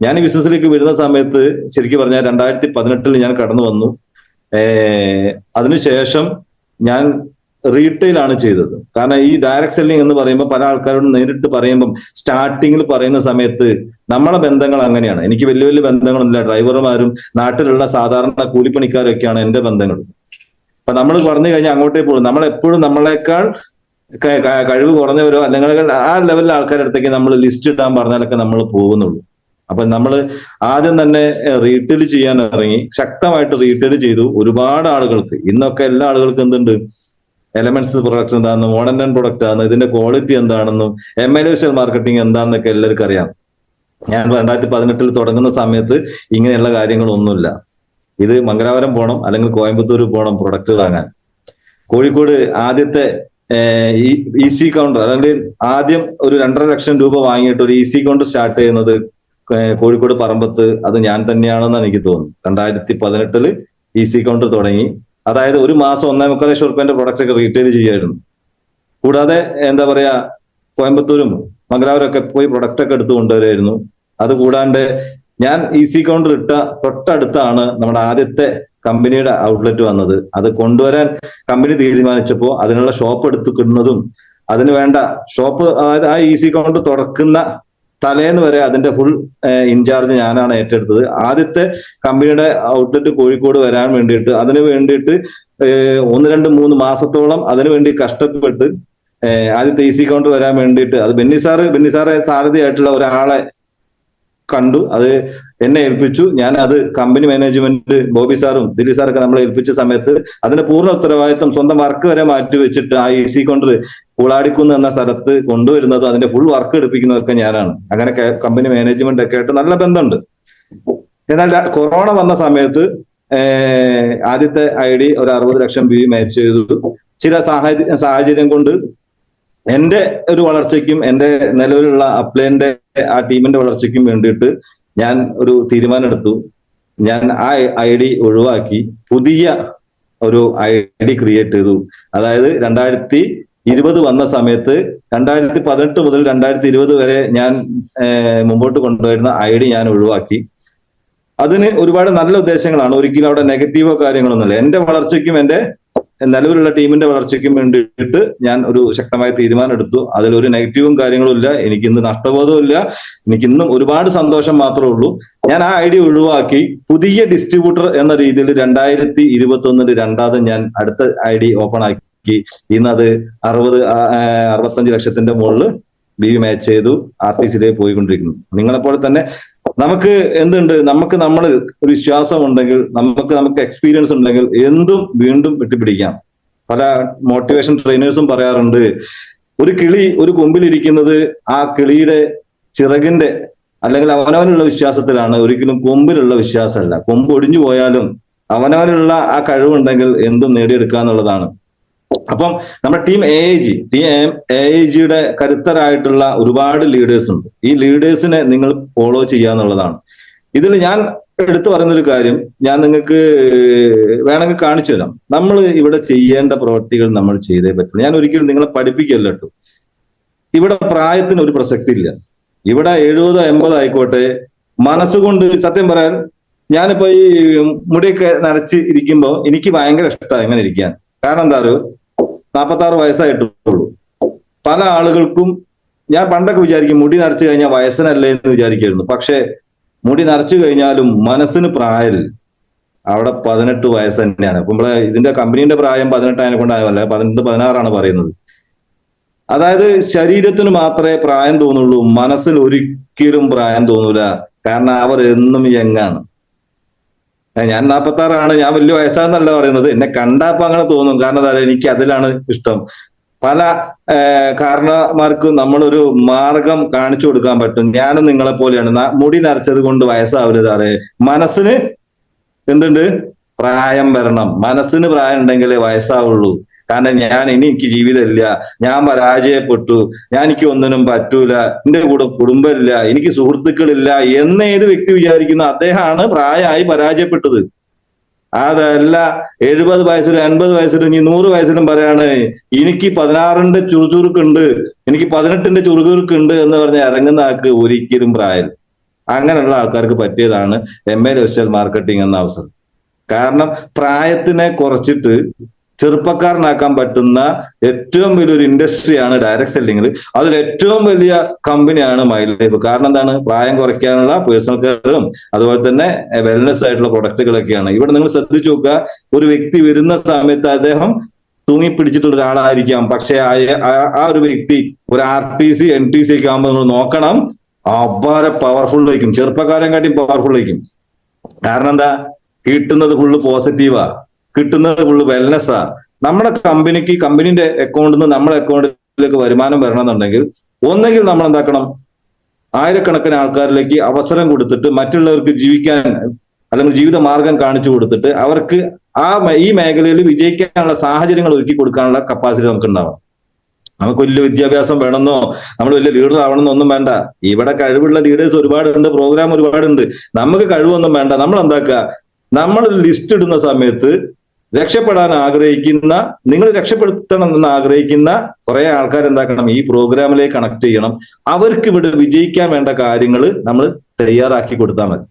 ഞാൻ ഈ ബിസിനസ്സിലേക്ക് വരുന്ന സമയത്ത് ശരിക്കും പറഞ്ഞാൽ 2018 ഞാൻ കടന്നു വന്നു. അതിനുശേഷം ഞാൻ റീറ്റെയിൽ ആണ് ചെയ്തത്. കാരണം ഈ ഡയറക്ട് സെല്ലിംഗ് എന്ന് പറയുമ്പോൾ പല ആൾക്കാരോട് നേരിട്ട് പറയുമ്പം, സ്റ്റാർട്ടിങ്ങിൽ പറയുന്ന സമയത്ത് നമ്മളെ ബന്ധങ്ങൾ അങ്ങനെയാണ്. എനിക്ക് വലിയ വലിയ ബന്ധങ്ങളൊന്നുമില്ല. ഡ്രൈവർമാരും നാട്ടിലുള്ള സാധാരണ കൂലിപ്പണിക്കാരൊക്കെയാണ് എന്റെ ബന്ധങ്ങൾ. അപ്പൊ നമ്മൾ പറഞ്ഞു കഴിഞ്ഞാൽ അങ്ങോട്ടേ പോകും. നമ്മളെപ്പോഴും നമ്മളെക്കാൾ കഴിവ് കുറഞ്ഞവരോ അല്ലെങ്കിൽ ആ ലെവലിലെ ആൾക്കാരുടെ അടുത്തേക്ക് നമ്മൾ ലിസ്റ്റ് ഇടാൻ പറഞ്ഞാലൊക്കെ നമ്മൾ പോകുന്നുള്ളൂ. അപ്പൊ നമ്മൾ ആദ്യം തന്നെ റീറ്റെയിൽ ചെയ്യാൻ ഇറങ്ങി, ശക്തമായിട്ട് റീറ്റെയിൽ ചെയ്തു. ഒരുപാട് ആളുകൾക്ക്, ഇന്നൊക്കെ എല്ലാ ആളുകൾക്കും എന്തുണ്ട്, എലമെന്റ്സ് പ്രൊഡക്റ്റ് എന്താണെന്നും മോഡേൺ പ്രൊഡക്റ്റ് ആണ്, ഇതിന്റെ ക്വാളിറ്റി എന്താണെന്നും MLS മാർക്കറ്റിംഗ് എന്താണെന്നൊക്കെ എല്ലാവർക്കും അറിയാം. ഞാൻ 2018 തുടങ്ങുന്ന സമയത്ത് ഇങ്ങനെയുള്ള കാര്യങ്ങളൊന്നുമില്ല. ഇത് മംഗലാപുരം പോകണം അല്ലെങ്കിൽ കോയമ്പത്തൂർ പോകണം പ്രൊഡക്റ്റ് വാങ്ങാൻ. കോഴിക്കോട് ആദ്യത്തെ EC കൗണ്ടർ, അല്ലെങ്കിൽ ആദ്യം ഒരു 2.5 ലക്ഷം രൂപ വാങ്ങിയിട്ട് ഒരു EC കൗണ്ടർ സ്റ്റാർട്ട് ചെയ്യുന്നത് കോഴിക്കോട് പറമ്പത്ത്, അത് ഞാൻ തന്നെയാണെന്നാണ് എനിക്ക് തോന്നുന്നു. 2018 EC കൗണ്ടർ തുടങ്ങി. അതായത് ഒരു മാസം 1.25 ലക്ഷം റുപ്യന്റെ പ്രൊഡക്റ്റ് ഒക്കെ റീറ്റെയിൽ ചെയ്യായിരുന്നു. കൂടാതെ എന്താ പറയാ, കോയമ്പത്തൂരും മംഗലാപുരം ഒക്കെ പോയി പ്രൊഡക്റ്റ് ഒക്കെ എടുത്തു കൊണ്ടുവരായിരുന്നു. അത് കൂടാണ്ട് ഞാൻ EC കൗണ്ടർ ഇട്ട തൊട്ടടുത്താണ് നമ്മുടെ ആദ്യത്തെ കമ്പനിയുടെ ഔട്ട്ലെറ്റ് വന്നത്. അത് കൊണ്ടുവരാൻ കമ്പനി തീരുമാനിച്ചപ്പോൾ അതിനുള്ള ഷോപ്പ് എടുത്തുകിടുന്നതും, അതിന് വേണ്ട ഷോപ്പ്, അതായത് ആ EC കൗണ്ടർ തുറക്കുന്ന തലേന്ന് വരെ അതിന്റെ ഫുൾ ഇൻചാർജ് ഞാനാണ് ഏറ്റെടുത്തത്. ആദ്യത്തെ കമ്പനിയുടെ ഔട്ട്ലെറ്റ് കോഴിക്കോട് വരാൻ വേണ്ടിയിട്ട്, അതിന് വേണ്ടിയിട്ട് 1, 2, 3 മാസത്തോളം അതിനു വേണ്ടി കഷ്ടപ്പെട്ട് ആദ്യത്തെ EC കൗണ്ടർ വരാൻ വേണ്ടിയിട്ട്, അത് ബെന്നിസാറെ സാരഥിയായിട്ടുള്ള ഒരാളെ കണ്ടു, അത് എന്നെ ഏൽപ്പിച്ചു. ഞാൻ അത് കമ്പനി മാനേജ്മെന്റ്, ബോബി സാറും ദിലീപ് സാറൊക്കെ നമ്മളെ ഏൽപ്പിച്ച സമയത്ത് അതിന്റെ പൂർണ്ണ ഉത്തരവാദിത്വം, സ്വന്തം വർക്ക് വരെ മാറ്റി വെച്ചിട്ട് ആ EC കൗണ്ടർ കൂളാടിക്കുന്ന് എന്ന സ്ഥലത്ത് കൊണ്ടുവരുന്നതും അതിന്റെ ഫുൾ വർക്ക് എടുപ്പിക്കുന്നതൊക്കെ ഞാനാണ്. അങ്ങനെ കമ്പനി മാനേജ്മെന്റ് ഒക്കെ ആയിട്ട് നല്ല ബന്ധമുണ്ട്. എന്നാൽ കൊറോണ വന്ന സമയത്ത് ആദ്യത്തെ ID ഒരു 60 ലക്ഷം രൂപ മാച്ച് ചെയ്തു. ചില സാഹചര്യം കൊണ്ട് എന്റെ ഒരു വളർച്ചയ്ക്കും എന്റെ നിലവിലുള്ള അപ്ലൈന്റെ ആ ടീമിന്റെ വളർച്ചയ്ക്കും വേണ്ടിയിട്ട് ഞാൻ ഒരു തീരുമാനം എടുത്തു. ഞാൻ ആ ID ഒഴിവാക്കി പുതിയ ഒരു ID ക്രിയേറ്റ് ചെയ്തു. അതായത് 2020 വന്ന സമയത്ത് 2018 മുതൽ 2020 വരെ ഞാൻ മുമ്പോട്ട് കൊണ്ടുവരുന്ന ID ഞാൻ ഒഴിവാക്കി. അതിന് ഒരുപാട് നല്ല ഉദ്ദേശങ്ങളാണ്. ഒരിക്കലും അവിടെ നെഗറ്റീവോ കാര്യങ്ങളൊന്നുമില്ല. എന്റെ വളർച്ചയ്ക്കും എന്റെ നിലവിലുള്ള ടീമിന്റെ വളർച്ചയ്ക്കും വേണ്ടിയിട്ട് ഞാൻ ഒരു ശക്തമായ തീരുമാനം എടുത്തു. അതിലൊരു നെഗറ്റീവും കാര്യങ്ങളും ഇല്ല. എനിക്കിന്ന് നഷ്ടബോധവും ഇല്ല. എനിക്കിന്നും ഒരുപാട് സന്തോഷം മാത്രമേ ഉള്ളൂ. ഞാൻ ആ ID ഒഴിവാക്കി പുതിയ ഡിസ്ട്രിബ്യൂട്ടർ എന്ന രീതിയിൽ 2021 രണ്ടാമത് ഞാൻ അടുത്ത ID ഓപ്പൺ ആക്കി. ഇന്ന് അത് 65 ലക്ഷത്തിന്റെ മുകളിൽ BV മാച്ച് ചെയ്തു RTCയിലേക്ക് പോയിക്കൊണ്ടിരിക്കുന്നു. നിങ്ങളെപ്പോലെ തന്നെ നമുക്ക് എന്തുണ്ട്, നമ്മൾ ഒരു വിശ്വാസം ഉണ്ടെങ്കിൽ, നമുക്ക് എക്സ്പീരിയൻസ് ഉണ്ടെങ്കിൽ എന്തും വീണ്ടും വെട്ടിപ്പിടിക്കാം. പല മോട്ടിവേഷൻ ട്രെയിനേഴ്സും പറയാറുണ്ട്, ഒരു കിളി ഒരു കൊമ്പിലിരിക്കുന്നത് ആ കിളിയുടെ ചിറകിന്റെ അല്ലെങ്കിൽ അവനവനുള്ള വിശ്വാസത്തിലാണ്, ഒരിക്കലും കൊമ്പിലുള്ള വിശ്വാസമല്ല. കൊമ്പ് ഒടിഞ്ഞു പോയാലും അവനവനുള്ള ആ കഴിവുണ്ടെങ്കിൽ എന്തും നേടിയെടുക്കുക. അപ്പം നമ്മുടെ ടീം AIGയുടെ കരുത്തരായിട്ടുള്ള ഒരുപാട് ലീഡേഴ്സ് ഉണ്ട്. ഈ ലീഡേഴ്സിനെ നിങ്ങൾ ഫോളോ ചെയ്യാന്നുള്ളതാണ്. ഇതിൽ ഞാൻ എടുത്തു പറയുന്നൊരു കാര്യം ഞാൻ നിങ്ങൾക്ക് വേണമെങ്കിൽ കാണിച്ചു തരാം. നമ്മൾ ഇവിടെ ചെയ്യേണ്ട പ്രവൃത്തികൾ നമ്മൾ ചെയ്തേ പറ്റുള്ളൂ. ഞാൻ ഒരിക്കലും നിങ്ങളെ പഠിപ്പിക്കല്ല കേട്ടോ. ഇവിടെ പ്രായത്തിന് ഒരു പ്രസക്തി ഇല്ല. ഇവിടെ 70, 80 ആയിക്കോട്ടെ, മനസ്സുകൊണ്ട് സത്യം പറയാൻ, ഞാനിപ്പോ ഈ മുടിയൊക്കെ നരച്ച് ഇരിക്കുമ്പോൾ എനിക്ക് ഭയങ്കര ഇഷ്ടമാണ് എങ്ങനെ ഇരിക്കാൻ. കാരണം എന്താ പറയുക, 46 വയസ്സായിട്ടുള്ളൂ. പല ആളുകൾക്കും ഞാൻ പണ്ടൊക്കെ വിചാരിക്കും മുടി നരച്ചു കഴിഞ്ഞാൽ വയസ്സനല്ലേ എന്ന് വിചാരിക്കായിരുന്നു. പക്ഷെ മുടി നരച്ചു കഴിഞ്ഞാലും മനസ്സിന് പ്രായമില്ല. അവിടെ 18 വയസ്സ് തന്നെയാണ്. അപ്പൊ നമ്മളെ ഇതിന്റെ കമ്പനീന്റെ പ്രായം 18 ആയതിനെ കൊണ്ടായല്ല, 18, 16 പറയുന്നത്. അതായത് ശരീരത്തിന് മാത്രമേ പ്രായം തോന്നുള്ളൂ, മനസ്സിന് ഒരിക്കലും പ്രായം തോന്നൂല. കാരണം അവർ എന്നും യങ്ങാണ്. ഞാൻ 46, ഞാൻ വലിയ വയസ്സാന്നല്ല പറയുന്നത്. എന്നെ കണ്ടപ്പോ അങ്ങനെ തോന്നും. കാരണം എന്താ, എനിക്ക് അതിലാണ് ഇഷ്ടം. പല കാരണന്മാർക്കും നമ്മളൊരു മാർഗം കാണിച്ചു കൊടുക്കാൻ പറ്റും. ഞാനും നിങ്ങളെ പോലെയാണ്. മുടി നരച്ചത് കൊണ്ട് വയസ്സാവരുത്. മനസ്സിന് എന്തുണ്ട്? പ്രായം വരണം. മനസ്സിന് പ്രായം ഉണ്ടെങ്കിലേ വയസ്സാവുള്ളൂ. കാരണം എനിക്ക് ജീവിതമില്ല, ഞാൻ പരാജയപ്പെട്ടു, എനിക്ക് ഒന്നിനും പറ്റൂല, എന്റെ കൂടെ കുടുംബമില്ല, എനിക്ക് സുഹൃത്തുക്കളില്ല എന്ന് ഏത് വ്യക്തി വിചാരിക്കുന്നു അദ്ദേഹമാണ് പ്രായമായി പരാജയപ്പെട്ടത്. അതല്ല 70 വയസ്സിലും 80 വയസ്സിലും ഇനി 100 വയസ്സിലും പറയാണ് എനിക്ക് 16ന്റെ ചുറുചുറുക്കുണ്ട്, എനിക്ക് 18ന്റെ ചുറുചുറുക്കുണ്ട് എന്ന് പറഞ്ഞ് ഇറങ്ങുന്ന ആൾക്ക് ഒരിക്കലും പ്രായം. അങ്ങനെയുള്ള ആൾക്കാർക്ക് പറ്റിയതാണ് MA ലൈഫ്സ്റ്റൈൽ മാർക്കറ്റിംഗ് എന്ന അവസരം. കാരണം പ്രായത്തിനെ കുറച്ചിട്ട് ചെറുപ്പക്കാരനാക്കാൻ പറ്റുന്ന ഏറ്റവും വലിയൊരു ഇൻഡസ്ട്രിയാണ് ഡയറക്ട് സെല്ലിംഗിൽ. അതിൽ ഏറ്റവും വലിയ കമ്പനിയാണ് മൈ ലൈഫ്. കാരണം എന്താണ്? പ്രായം കുറയ്ക്കാനുള്ള പേഴ്സണൽ കെയറും അതുപോലെ തന്നെ വെൽനെസ് ആയിട്ടുള്ള പ്രൊഡക്റ്റുകളൊക്കെയാണ്. ഇവിടെ നിങ്ങൾ ശ്രദ്ധിച്ചു നോക്കുക, ഒരു വ്യക്തി വരുന്ന സമയത്ത് അദ്ദേഹം തൂങ്ങിപ്പിടിച്ചിട്ടുള്ള ഒരാളായിരിക്കാം, പക്ഷെ ആ ഒരു വ്യക്തി ഒരു RTC NTC ഒക്കെ ആകുമ്പോൾ നിങ്ങൾ നോക്കണം, അപാര പവർഫുൾ ആയിരിക്കും, ചെറുപ്പക്കാരൻ കാട്ടിയും പവർഫുൾ ആയിരിക്കും. കാരണം എന്താ? കിട്ടുന്നത് ഫുള്ള് പോസിറ്റീവാ, കിട്ടുന്നത് ഫുള്ള് വെൽനെസ്സാ. നമ്മുടെ കമ്പനിന്റെ അക്കൗണ്ടിൽ നിന്ന് നമ്മുടെ അക്കൗണ്ടിലേക്ക് വരുമാനം വരണമെന്നുണ്ടെങ്കിൽ ഒന്നെങ്കിൽ നമ്മൾ എന്താക്കണം, ആയിരക്കണക്കിന് ആൾക്കാരിലേക്ക് അവസരം കൊടുത്തിട്ട് മറ്റുള്ളവർക്ക് ജീവിക്കാൻ അല്ലെങ്കിൽ ജീവിത മാർഗം കാണിച്ചു കൊടുത്തിട്ട് അവർക്ക് ഈ മേഖലയിൽ വിജയിക്കാനുള്ള സാഹചര്യങ്ങൾ ഒരുക്കി കൊടുക്കാനുള്ള കപ്പാസിറ്റി നമുക്ക് ഉണ്ടാവും. നമുക്ക് വലിയ വിദ്യാഭ്യാസം വേണമെന്നോ നമ്മൾ വലിയ ലീഡർ ആവണമെന്നോ ഒന്നും വേണ്ട. ഇവിടെ കഴിവുള്ള ലീഡേഴ്സ് ഒരുപാടുണ്ട്, പ്രോഗ്രാം ഒരുപാടുണ്ട്. നമുക്ക് കഴിവൊന്നും വേണ്ട. നമ്മൾ എന്താക്കുക, നമ്മൾ ലിസ്റ്റ് ഇടുന്ന സമയത്ത് രക്ഷപ്പെടാൻ ആഗ്രഹിക്കുന്ന, നിങ്ങൾ രക്ഷപ്പെടുത്തണം എന്ന് ആഗ്രഹിക്കുന്ന കുറെ ആൾക്കാർ എന്താക്കണം, ഈ പ്രോഗ്രാമിലേക്ക് കണക്ട് ചെയ്യണം. അവർക്ക് ഇവിടെ വിജയിക്കാൻ വേണ്ട കാര്യങ്ങൾ നമ്മൾ തയ്യാറാക്കി കൊടുത്താൽ മതി.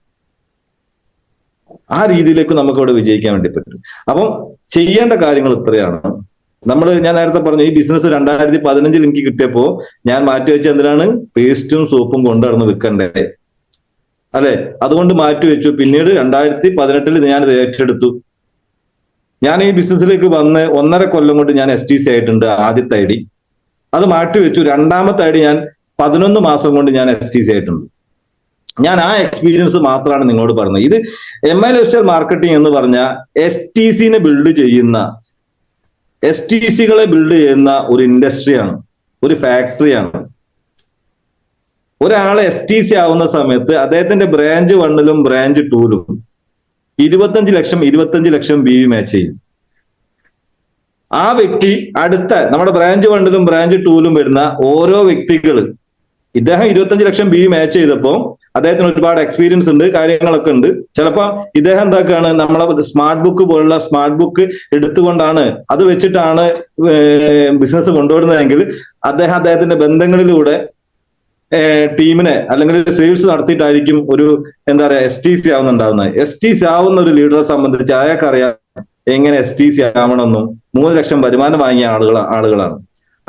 ആ രീതിയിലേക്ക് നമുക്ക് ഇവിടെ വിജയിക്കാൻ വേണ്ടി പറ്റും. അപ്പം ചെയ്യേണ്ട കാര്യങ്ങൾ ഇത്രയാണ്. ഞാൻ നേരത്തെ പറഞ്ഞു, ഈ ബിസിനസ് 2015 എനിക്ക് കിട്ടിയപ്പോ ഞാൻ മാറ്റിവെച്ച എന്തിനാണ്? പേസ്റ്റും സോപ്പും കൊണ്ടുനടന്ന് വിൽക്കണ്ടേ, അല്ലെ? അതുകൊണ്ട് മാറ്റിവെച്ചു. പിന്നീട് 2018 ഞാനിത് ഏറ്റെടുത്തു. ഞാൻ ഈ ബിസിനസ്സിലേക്ക് വന്ന് 1.5 കൊല്ലം കൊണ്ട് ഞാൻ STC ആയിട്ടുണ്ട്. ആദ്യത്തെ ID അത് മാറ്റിവെച്ചു. രണ്ടാമത്തെ ID ഞാൻ 11 മാസം കൊണ്ട് ഞാൻ STC ആയിട്ടുണ്ട്. ഞാൻ ആ എക്സ്പീരിയൻസ് മാത്രമാണ് നിങ്ങളോട് പറഞ്ഞത്. ഇത് MA ലൈഫ്സ്റ്റൈൽ മാർക്കറ്റിംഗ് എന്ന് പറഞ്ഞ STCനെ ബിൽഡ് ചെയ്യുന്ന, STCകളെ ബിൽഡ് ചെയ്യുന്ന ഒരു ഇൻഡസ്ട്രിയാണ്, ഒരു ഫാക്ടറിയാണ്. ഒരാളെ STC ആവുന്ന സമയത്ത് അദ്ദേഹത്തിന്റെ ബ്രാഞ്ച് 1ലും ബ്രാഞ്ച് 2ലും 25 ലക്ഷം BV മാച്ച് ചെയ്യും. ആ വ്യക്തി അടുത്ത നമ്മുടെ ബ്രാഞ്ച് 1ലും ബ്രാഞ്ച് 2ലും വരുന്ന ഓരോ വ്യക്തികൾ, ഇദ്ദേഹം 25 ലക്ഷം BV മാച്ച് ചെയ്തപ്പോൾ അദ്ദേഹത്തിന് ഒരുപാട് എക്സ്പീരിയൻസ് ഉണ്ട്, കാര്യങ്ങളൊക്കെ ഉണ്ട്. ചിലപ്പോൾ ഇദ്ദേഹം എന്താക്കാണ്, നമ്മളെ സ്മാർട്ട് ബുക്ക് പോലുള്ള സ്മാർട്ട് ബുക്ക് എടുത്തുകൊണ്ടാണ് അത് വെച്ചിട്ടാണ് ബിസിനസ് കൊണ്ടുവരുന്നതെങ്കിൽ അദ്ദേഹത്തിന്റെ ബന്ധങ്ങളിലൂടെ ടീമിനെ അല്ലെങ്കിൽ സെയിൽസ് നടത്തിയിട്ടായിരിക്കും ഒരു STC ആവുന്നുണ്ടാവുന്നത്. STC ആവുന്ന ഒരു ലീഡറെ സംബന്ധിച്ച് അയാൾക്കറിയാം എങ്ങനെ STC ആവണമെന്നും. 3 ലക്ഷം വരുമാനം വാങ്ങിയ ആളുകളാണ്.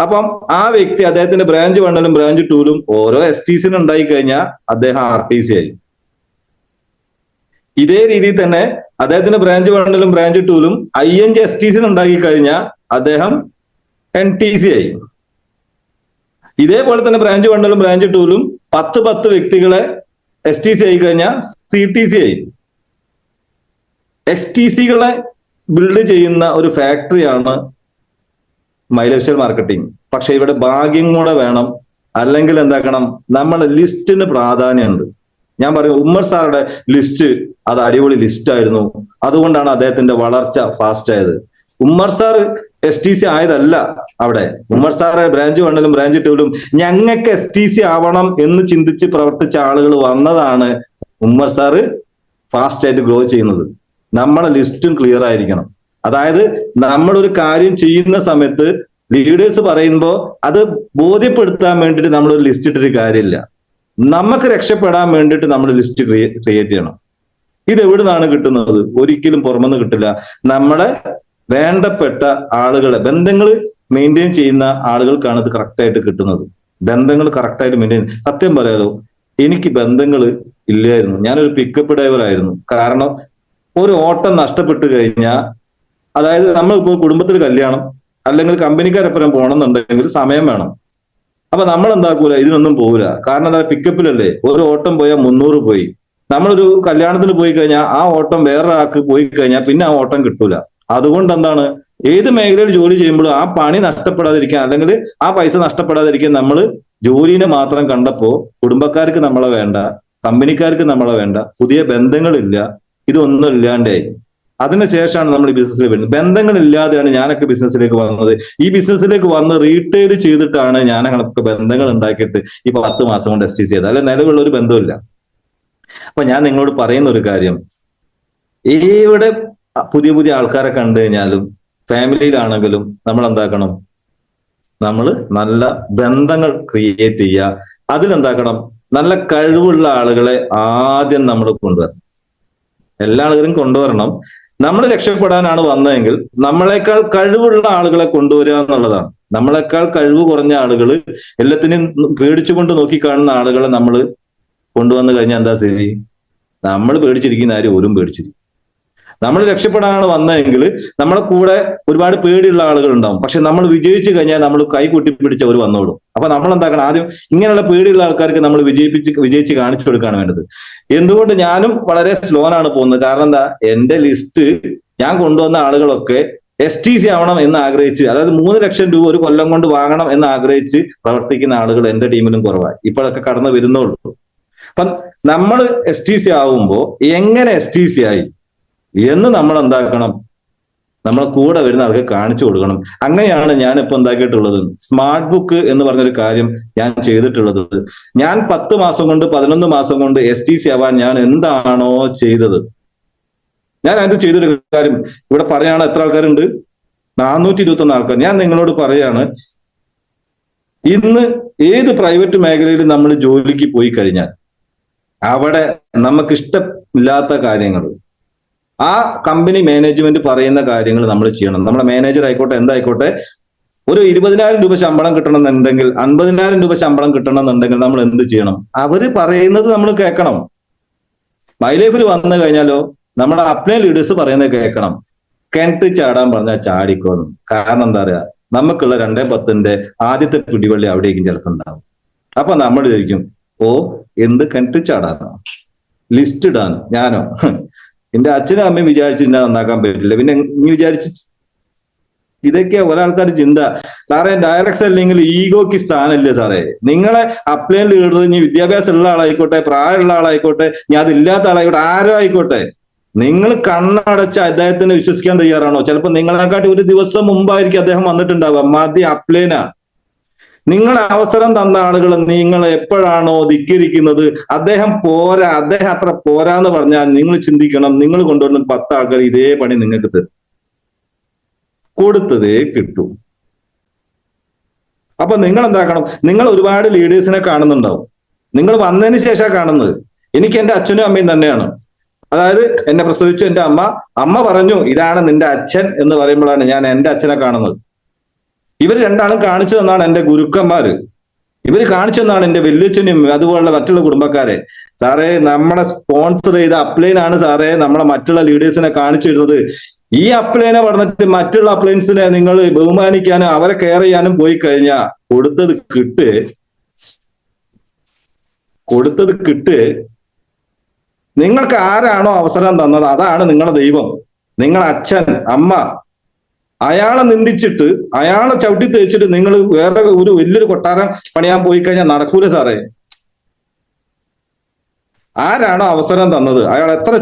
അപ്പം ആ വ്യക്തി അദ്ദേഹത്തിന്റെ ബ്രാഞ്ച് 1ലും ബ്രാഞ്ച് 2ലും ഓരോ STCനും ഉണ്ടായി കഴിഞ്ഞാൽ അദ്ദേഹം RTC ആയി. ഇതേ രീതിയിൽ തന്നെ അദ്ദേഹത്തിന്റെ ബ്രാഞ്ച് 1ലും ബ്രാഞ്ച് 2ലും 5 STCനും ഉണ്ടാക്കി കഴിഞ്ഞാൽ അദ്ദേഹം NTC ആയി. ഇതേപോലെ തന്നെ ബ്രാഞ്ച് 1ലും ബ്രാഞ്ച് 2ലും 10 വ്യക്തികളെ STC ആയി കഴിഞ്ഞാൽ CTC ആയി. STCകളെ ബിൽഡ് ചെയ്യുന്ന ഒരു ഫാക്ടറിയാണ് മൈ ലൈഫ്സ്റ്റൈൽ മാർക്കറ്റിംഗ്. പക്ഷെ ഇവിടെ ഭാഗ്യം കൂടെ വേണം. അല്ലെങ്കിൽ എന്താക്കണം, നമ്മുടെ ലിസ്റ്റിന് പ്രാധാന്യമുണ്ട്. ഞാൻ പറയും, ഉമ്മർ സാറുടെ ലിസ്റ്റ് അത് അടിപൊളി ലിസ്റ്റ് ആയിരുന്നു. അതുകൊണ്ടാണ് അദ്ദേഹത്തിന്റെ വളർച്ച ഫാസ്റ്റ് ആയത്. ഉമ്മർ സാർ STC ആയതല്ല അവിടെ. ഉമ്മർ സാറ് ബ്രാഞ്ച് 1ലും ബ്രാഞ്ച് 2ലും ഞങ്ങൾക്ക് STC ആവണം എന്ന് ചിന്തിച്ച് പ്രവർത്തിച്ച ആളുകൾ വന്നതാണ് ഉമ്മർ സാറ് ഫാസ്റ്റ് ആയിട്ട് ഗ്രോ ചെയ്യുന്നത്. നമ്മളെ ലിസ്റ്റും ക്ലിയർ ആയിരിക്കണം. അതായത് നമ്മളൊരു കാര്യം ചെയ്യുന്ന സമയത്ത് ലീഡേഴ്സ് പറയുമ്പോൾ അത് ബോധ്യപ്പെടുത്താൻ വേണ്ടിയിട്ട് നമ്മളൊരു ലിസ്റ്റ് ഇട്ടിട്ട് കാര്യമില്ല. നമുക്ക് രക്ഷപ്പെടാൻ വേണ്ടിയിട്ട് നമ്മൾ ലിസ്റ്റ് ക്രിയേറ്റ് ചെയ്യണം. ഇത് എവിടെ നിന്നാണ് കിട്ടുന്നത്? ഒരിക്കലും പുറമെന്ന് കിട്ടില്ല. നമ്മളെ വേണ്ടപ്പെട്ട ആളുകളെ, ബന്ധങ്ങൾ മെയിൻറ്റെയിൻ ചെയ്യുന്ന ആളുകൾക്കാണ് ഇത് കറക്റ്റായിട്ട് കിട്ടുന്നത്. ബന്ധങ്ങൾ കറക്റ്റായിട്ട് മെയിൻറ്റെയിൻ. സത്യം പറയാലോ, എനിക്ക് ബന്ധങ്ങൾ ഇല്ലായിരുന്നു. ഞാനൊരു പിക്കപ്പ് ഡ്രൈവർ ആയിരുന്നു. കാരണം ഒരു ഓട്ടം നഷ്ടപ്പെട്ടു കഴിഞ്ഞാൽ, അതായത് നമ്മളിപ്പോൾ കുടുംബത്തിൽ കല്യാണം അല്ലെങ്കിൽ കമ്പനിക്കാരെപ്പുറം പോകണമെന്നുണ്ടെങ്കിൽ സമയം വേണം. അപ്പൊ നമ്മൾ എന്താക്കൂല, ഇതിനൊന്നും പോകില്ല. കാരണം എന്താ, പിക്കപ്പിലല്ലേ. ഒരു ഓട്ടം പോയാൽ 300 പോയി. നമ്മളൊരു കല്യാണത്തിന് പോയി കഴിഞ്ഞാൽ ആ ഓട്ടം വേറൊരാൾക്ക് പോയി കഴിഞ്ഞാൽ പിന്നെ ആ ഓട്ടം കിട്ടൂല. അതുകൊണ്ട് എന്താണ്, ഏത് മേഖലയിൽ ജോലി ചെയ്യുമ്പോഴും ആ പണി നഷ്ടപ്പെടാതിരിക്കാൻ അല്ലെങ്കിൽ ആ പൈസ നഷ്ടപ്പെടാതിരിക്കാൻ നമ്മൾ ജോലിനെ മാത്രം കണ്ടപ്പോ കുടുംബക്കാർക്ക് നമ്മളെ വേണ്ട, കമ്പനിക്കാർക്ക് നമ്മളെ വേണ്ട, പുതിയ ബന്ധങ്ങളില്ല. ഇതൊന്നും ഇല്ലാണ്ടേ അതിനുശേഷമാണ് നമ്മൾ ഈ ബിസിനസ്സിൽ വരുന്നത്. ബന്ധങ്ങളില്ലാതെയാണ് ഞാനൊക്കെ ബിസിനസ്സിലേക്ക് വന്നത്. ഈ ബിസിനസ്സിലേക്ക് വന്ന് റീറ്റെയിൽ ചെയ്തിട്ടാണ് ഞാനൊക്കെ ബന്ധങ്ങൾ ഉണ്ടാക്കിയിട്ട് ഈ 10 മാസം കൊണ്ട് STC ചെയ്തത്. അല്ലെ നിലവിലുള്ള ഒരു ബന്ധമില്ല. അപ്പൊ ഞാൻ നിങ്ങളോട് പറയുന്ന ഒരു കാര്യം, ഇവിടെ പുതിയ പുതിയ ആൾക്കാരെ കണ്ടു കഴിഞ്ഞാലും ഫാമിലിയിലാണെങ്കിലും നമ്മൾ എന്താക്കണം, നമ്മൾ നല്ല ബന്ധങ്ങൾ ക്രിയേറ്റ് ചെയ്യുക. അതിലെന്താക്കണം, നല്ല കഴിവുള്ള ആളുകളെ ആദ്യം നമ്മൾ കൊണ്ടുവരണം. എല്ലാ ആളുകളും കൊണ്ടുവരണം. നമ്മൾ രക്ഷപ്പെടാനാണ് വന്നതെങ്കിൽ നമ്മളെക്കാൾ കഴിവുള്ള ആളുകളെ കൊണ്ടുവരിക എന്നുള്ളതാണ്. നമ്മളെക്കാൾ കഴിവ് കുറഞ്ഞ ആളുകൾ, എല്ലാത്തിനും പേടിച്ചുകൊണ്ട് നോക്കിക്കാണുന്ന ആളുകളെ നമ്മൾ കൊണ്ടുവന്നു കഴിഞ്ഞാൽ എന്താ സ്ഥിതി? നമ്മൾ പേടിച്ചിരിക്കുന്ന ആരും ഓരും പേടിച്ചിരിക്കും. നമ്മൾ രക്ഷപ്പെടാനാണ് വന്നതെങ്കിൽ നമ്മളെ കൂടെ ഒരുപാട് പേടിയുള്ള ആളുകൾ ഉണ്ടാവും. പക്ഷെ നമ്മൾ വിജയിച്ചു കഴിഞ്ഞാൽ നമ്മൾ കൈ കൂട്ടിപ്പിടിച്ച് അവർ വന്നോളും. അപ്പൊ നമ്മൾ എന്താക്കണം, ആദ്യം ഇങ്ങനെയുള്ള പേടിയുള്ള ആൾക്കാർക്ക് നമ്മൾ വിജയിച്ച് കാണിച്ചു കൊടുക്കുകയാണ് വേണ്ടത്. എന്തുകൊണ്ട് ഞാനും വളരെ സ്ലോനാണ് പോകുന്നത്? കാരണം എന്താ, എന്റെ ലിസ്റ്റ് ഞാൻ കൊണ്ടുവന്ന ആളുകളൊക്കെ STC ആവണം എന്ന് ആഗ്രഹിച്ച്, അതായത് 3 ലക്ഷം രൂപ ഒരു കൊല്ലം കൊണ്ട് വാങ്ങണം എന്ന് ആഗ്രഹിച്ച് പ്രവർത്തിക്കുന്ന ആളുകൾ എന്റെ ടീമിലും കുറവായി. ഇപ്പോഴൊക്കെ കടന്നു വരുന്നുള്ളൂ. അപ്പം നമ്മൾ STC ആവുമ്പോൾ എങ്ങനെ STC ആയി എന്ന് നമ്മൾ എന്താക്കണം, നമ്മളെ കൂടെ വരുന്ന ആൾക്ക് കാണിച്ചു കൊടുക്കണം. അങ്ങനെയാണ് ഞാനിപ്പോ എന്താക്കിയിട്ടുള്ളത്. സ്മാർട്ട് ബുക്ക് എന്ന് പറഞ്ഞൊരു കാര്യം ഞാൻ ചെയ്തിട്ടുള്ളത്. ഞാൻ 10 മാസം കൊണ്ട് 11 മാസം കൊണ്ട് STC ആവാൻ ഞാൻ എന്താണോ ചെയ്തത്, ഞാൻ അത് ചെയ്തൊരു കാര്യം ഇവിടെ പറയാണ്. എത്ര ആൾക്കാരുണ്ട്? 421 ആൾക്കാർ. ഞാൻ നിങ്ങളോട് പറയാണ്, ഇന്ന് ഏത് പ്രൈവറ്റ് മേഖലയിൽ നമ്മൾ ജോലിക്ക് പോയി കഴിഞ്ഞാൽ അവിടെ നമുക്ക് ഇഷ്ടമില്ലാത്ത കാര്യങ്ങൾ, ആ കമ്പനി മാനേജ്മെന്റ് പറയുന്ന കാര്യങ്ങൾ നമ്മൾ ചെയ്യണം. നമ്മുടെ മാനേജർ ആയിക്കോട്ടെ എന്തായിക്കോട്ടെ, ഒരു 20,000 രൂപ ശമ്പളം കിട്ടണമെന്നുണ്ടെങ്കിൽ, 50,000 രൂപ ശമ്പളം കിട്ടണമെന്നുണ്ടെങ്കിൽ നമ്മൾ എന്ത് ചെയ്യണം? അവര് പറയുന്നത് നമ്മൾ കേൾക്കണം. മൈ ലൈഫിൽ വന്നു കഴിഞ്ഞാലോ നമ്മുടെ അപ്ലൈൻ ലീഡേഴ്സ് പറയുന്നത് കേൾക്കണം. കിണറ്റ് ചാടാൻ പറഞ്ഞാൽ ചാടിക്കോണം. കാരണം എന്താ പറയാ, നമുക്കുള്ള 2-10 ആദ്യത്തെ പിടിവള്ളി അവിടേക്കും ചിലപ്പോൾ ഉണ്ടാവും. അപ്പൊ നമ്മൾ ചോദിക്കും, ഓ എന്ത് കിണറ്റ് ചാടാനോ, ലിസ്റ്റ് ഇടാനോ? ഞാനോ? എന്റെ അച്ഛനും അമ്മയും വിചാരിച്ചിട്ട് നന്നാക്കാൻ പറ്റില്ല, പിന്നെ നീ വിചാരിച്ച്? ഇതൊക്കെ ഒരാൾക്കാർ ചിന്ത. സാറേ ഡയറക്ട് സെല്ലിങ്ങിൽ ഈഗോക്ക് സ്ഥാനമില്ല സാറേ. നിങ്ങളെ അപ്ലൈൻ ലീഡർ ഇനി വിദ്യാഭ്യാസം ഉള്ള ആളായിക്കോട്ടെ, പ്രായമുള്ള ആളായിക്കോട്ടെ, ഞാൻ അതില്ലാത്ത ആളായിക്കോട്ടെ, ആരോ ആയിക്കോട്ടെ, നിങ്ങൾ കണ്ണടച്ച് അദ്ദേഹത്തിന് വിശ്വസിക്കാൻ തയ്യാറാണോ? ചിലപ്പോൾ നിങ്ങളെക്കാട്ടി ഒരു ദിവസം മുമ്പായിരിക്കും അദ്ദേഹം വന്നിട്ടുണ്ടാവുക. മതി അപ്ലൈനാ. നിങ്ങളെ അവസരം തന്ന ആളുകൾ നിങ്ങൾ എപ്പോഴാണോ ധിക്കരിക്കുന്നത്, അദ്ദേഹം പോരാ, അദ്ദേഹം അത്ര പോരാന്ന് പറഞ്ഞാൽ നിങ്ങൾ ചിന്തിക്കണം, നിങ്ങൾ കൊണ്ടുവന്ന 10 ആൾക്കാർ ഇതേ പണി നിങ്ങൾക്ക് തരും. കൊടുത്തതേ കിട്ടൂ. അപ്പൊ നിങ്ങൾ എന്താക്കണം, നിങ്ങൾ ഒരുപാട് ലീഡേഴ്സിനെ കാണുന്നുണ്ടാവും. നിങ്ങൾ വന്നതിന് ശേഷം കാണുന്നത്. എനിക്ക് എന്റെ അച്ഛനും അമ്മയും തന്നെയാണ്. അതായത് എന്നെ പ്രസവിച്ചു എന്റെ അമ്മ പറഞ്ഞു ഇതാണ് നിന്റെ അച്ഛൻ എന്ന് പറയുമ്പോഴാണ് ഞാൻ എന്റെ അച്ഛനെ കാണുന്നത്. ഇവർ രണ്ടാളും കാണിച്ചു തന്നാണ് എന്റെ ഗുരുക്കന്മാര്. ഇവര് കാണിച്ചു തന്നാണ് എന്റെ വല്യച്ഛനും അതുപോലുള്ള മറ്റുള്ള കുടുംബക്കാരെ. സാറേ നമ്മളെ സ്പോൺസർ ചെയ്ത അപ്ലൈൻ ആണ് സാറേ നമ്മളെ മറ്റുള്ള ലീഡേഴ്സിനെ കാണിച്ചു തരുന്നത്. ഈ അപ്ലൈനെ പറഞ്ഞിട്ട് മറ്റുള്ള അപ്ലൈൻസിനെ നിങ്ങൾ ബഹുമാനിക്കാനും അവരെ കെയർ ചെയ്യാനും പോയി കഴിഞ്ഞാൽ കൊടുത്തത് കിട്ട്. നിങ്ങൾക്ക് ആരാണോ അവസരം തന്നത് അതാണ് നിങ്ങളുടെ ദൈവം. നിങ്ങളെ അച്ഛൻ അമ്മ, അയാളെ നിന്ദിച്ചിട്ട് അയാളെ ചവിട്ടി തേച്ചിട്ട് നിങ്ങൾ വേറെ ഒരു വലിയൊരു കൊട്ടാരം പണിയാൻ പോയി കഴിഞ്ഞാൽ നടക്കൂല സാറേ. ആരാണോ അവസരം തന്നത് അയാൾ എത്ര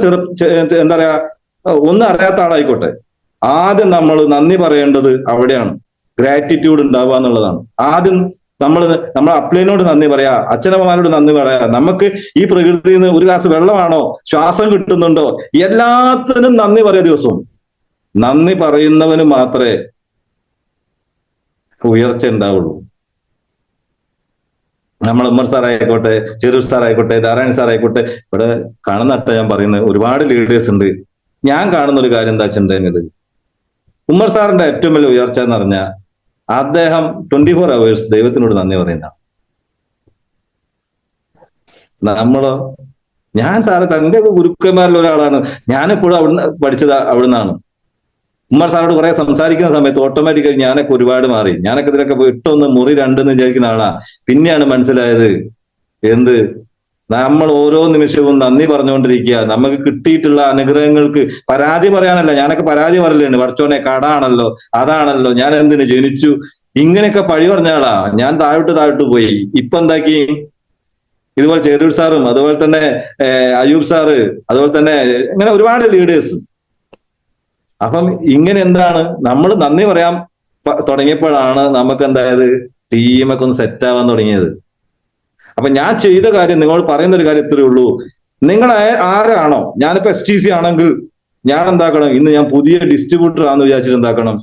എന്താ പറയാ, ഒന്നും അറിയാത്ത ആളായിക്കോട്ടെ, ആദ്യം നമ്മൾ നന്ദി പറയേണ്ടത് അവിടെയാണ്. ഗ്രാറ്റിറ്റ്യൂഡ് ഉണ്ടാവുക എന്നുള്ളതാണ്. ആദ്യം നമ്മൾ അപ്ലൈനോട് നന്ദി പറയാ, അച്ഛനമ്മമാരോട് നന്ദി പറയാ. നമുക്ക് ഈ പ്രകൃതിയിൽ നിന്ന് ഒരു ഗ്ലാസ് വെള്ളമാണോ, ശ്വാസം കിട്ടുന്നുണ്ടോ, എല്ലാത്തിനും നന്ദി പറയാ ദിവസവും. നന്ദി പറയുന്നവന് മാത്രമേ ഉയർച്ച ഉണ്ടാവുള്ളൂ. നമ്മൾ ഉമ്മർ സാർ ആയിക്കോട്ടെ, ചെറൂർ സാർ ആയിക്കോട്ടെ, നാരായണൻ സാർ ആയിക്കോട്ടെ, ഇവിടെ കാണുന്നട്ട ഞാൻ പറയുന്നത് ഒരുപാട് ലീഡേഴ്സ് ഉണ്ട്. ഞാൻ കാണുന്ന ഒരു കാര്യം എന്താ വെച്ചിട്ടുണ്ടെങ്കിൽ, ഉമ്മർ സാറിന്റെ ഏറ്റവും വലിയ ഉയർച്ച എന്ന് പറഞ്ഞാൽ അദ്ദേഹം 24 hours ദൈവത്തിനോട് നന്ദി പറയുന്ന. നമ്മളോ, ഞാൻ സാറ് തന്റെ ഗുരുക്കന്മാരിൽ ഒരാളാണ്, ഞാനെപ്പോഴും അവിടുന്ന് പഠിച്ചത് അവിടുന്നാണ്. ഉമ്മർ സാറോട് കുറെ സംസാരിക്കുന്ന സമയത്ത് ഓട്ടോമാറ്റിക്കായി ഞാനൊക്കെ ഒരുപാട് മാറി. ഞാനൊക്കെ ഇതിലൊക്കെ 8-1 മുറി 2 എന്ന് വിചാരിക്കുന്ന ആളാ. പിന്നെയാണ് മനസ്സിലായത് എന്ത്, നമ്മൾ ഓരോ നിമിഷവും നന്ദി പറഞ്ഞുകൊണ്ടിരിക്കുക. നമുക്ക് കിട്ടിയിട്ടുള്ള അനുഗ്രഹങ്ങൾക്ക് പരാതി പറയാനല്ല. ഞാനൊക്കെ പരാതി പറയലുണ്ട്, പഠിച്ചോനെ കടാണല്ലോ, അതാണല്ലോ, ഞാൻ എന്തിനു ജനിച്ചു, ഇങ്ങനെയൊക്കെ പഴി പറഞ്ഞ ആളാ ഞാൻ. താഴോട്ട് പോയി. ഇപ്പൊ എന്താക്കി, ഇതുപോലെ ചേരൂർ സാറും അതുപോലെ തന്നെ അയൂബ് സാറ്, അതുപോലെ തന്നെ ഇങ്ങനെ ഒരുപാട് ലീഡേഴ്സ്. അപ്പം ഇങ്ങനെ എന്താണ് നമ്മൾ നന്ദി പറയാൻ തുടങ്ങിയപ്പോഴാണ് നമുക്ക് എന്തായത് ടീമൊക്കെ ഒന്ന് സെറ്റ് ആവാൻ തുടങ്ങിയത്. അപ്പൊ ഞാൻ ചെയ്ത കാര്യം നിങ്ങളോട് പറയുന്ന ഒരു കാര്യം ഇത്രയേ ഉള്ളൂ. നിങ്ങൾ ആരാണോ, ഞാനിപ്പോ STC ആണെങ്കിൽ ഞാൻ എന്താക്കണം, ഇന്ന് ഞാൻ പുതിയ ഡിസ്ട്രിബ്യൂട്ടർ ആണെന്ന് വിചാരിച്ചിട്ട് എന്താക്കണം,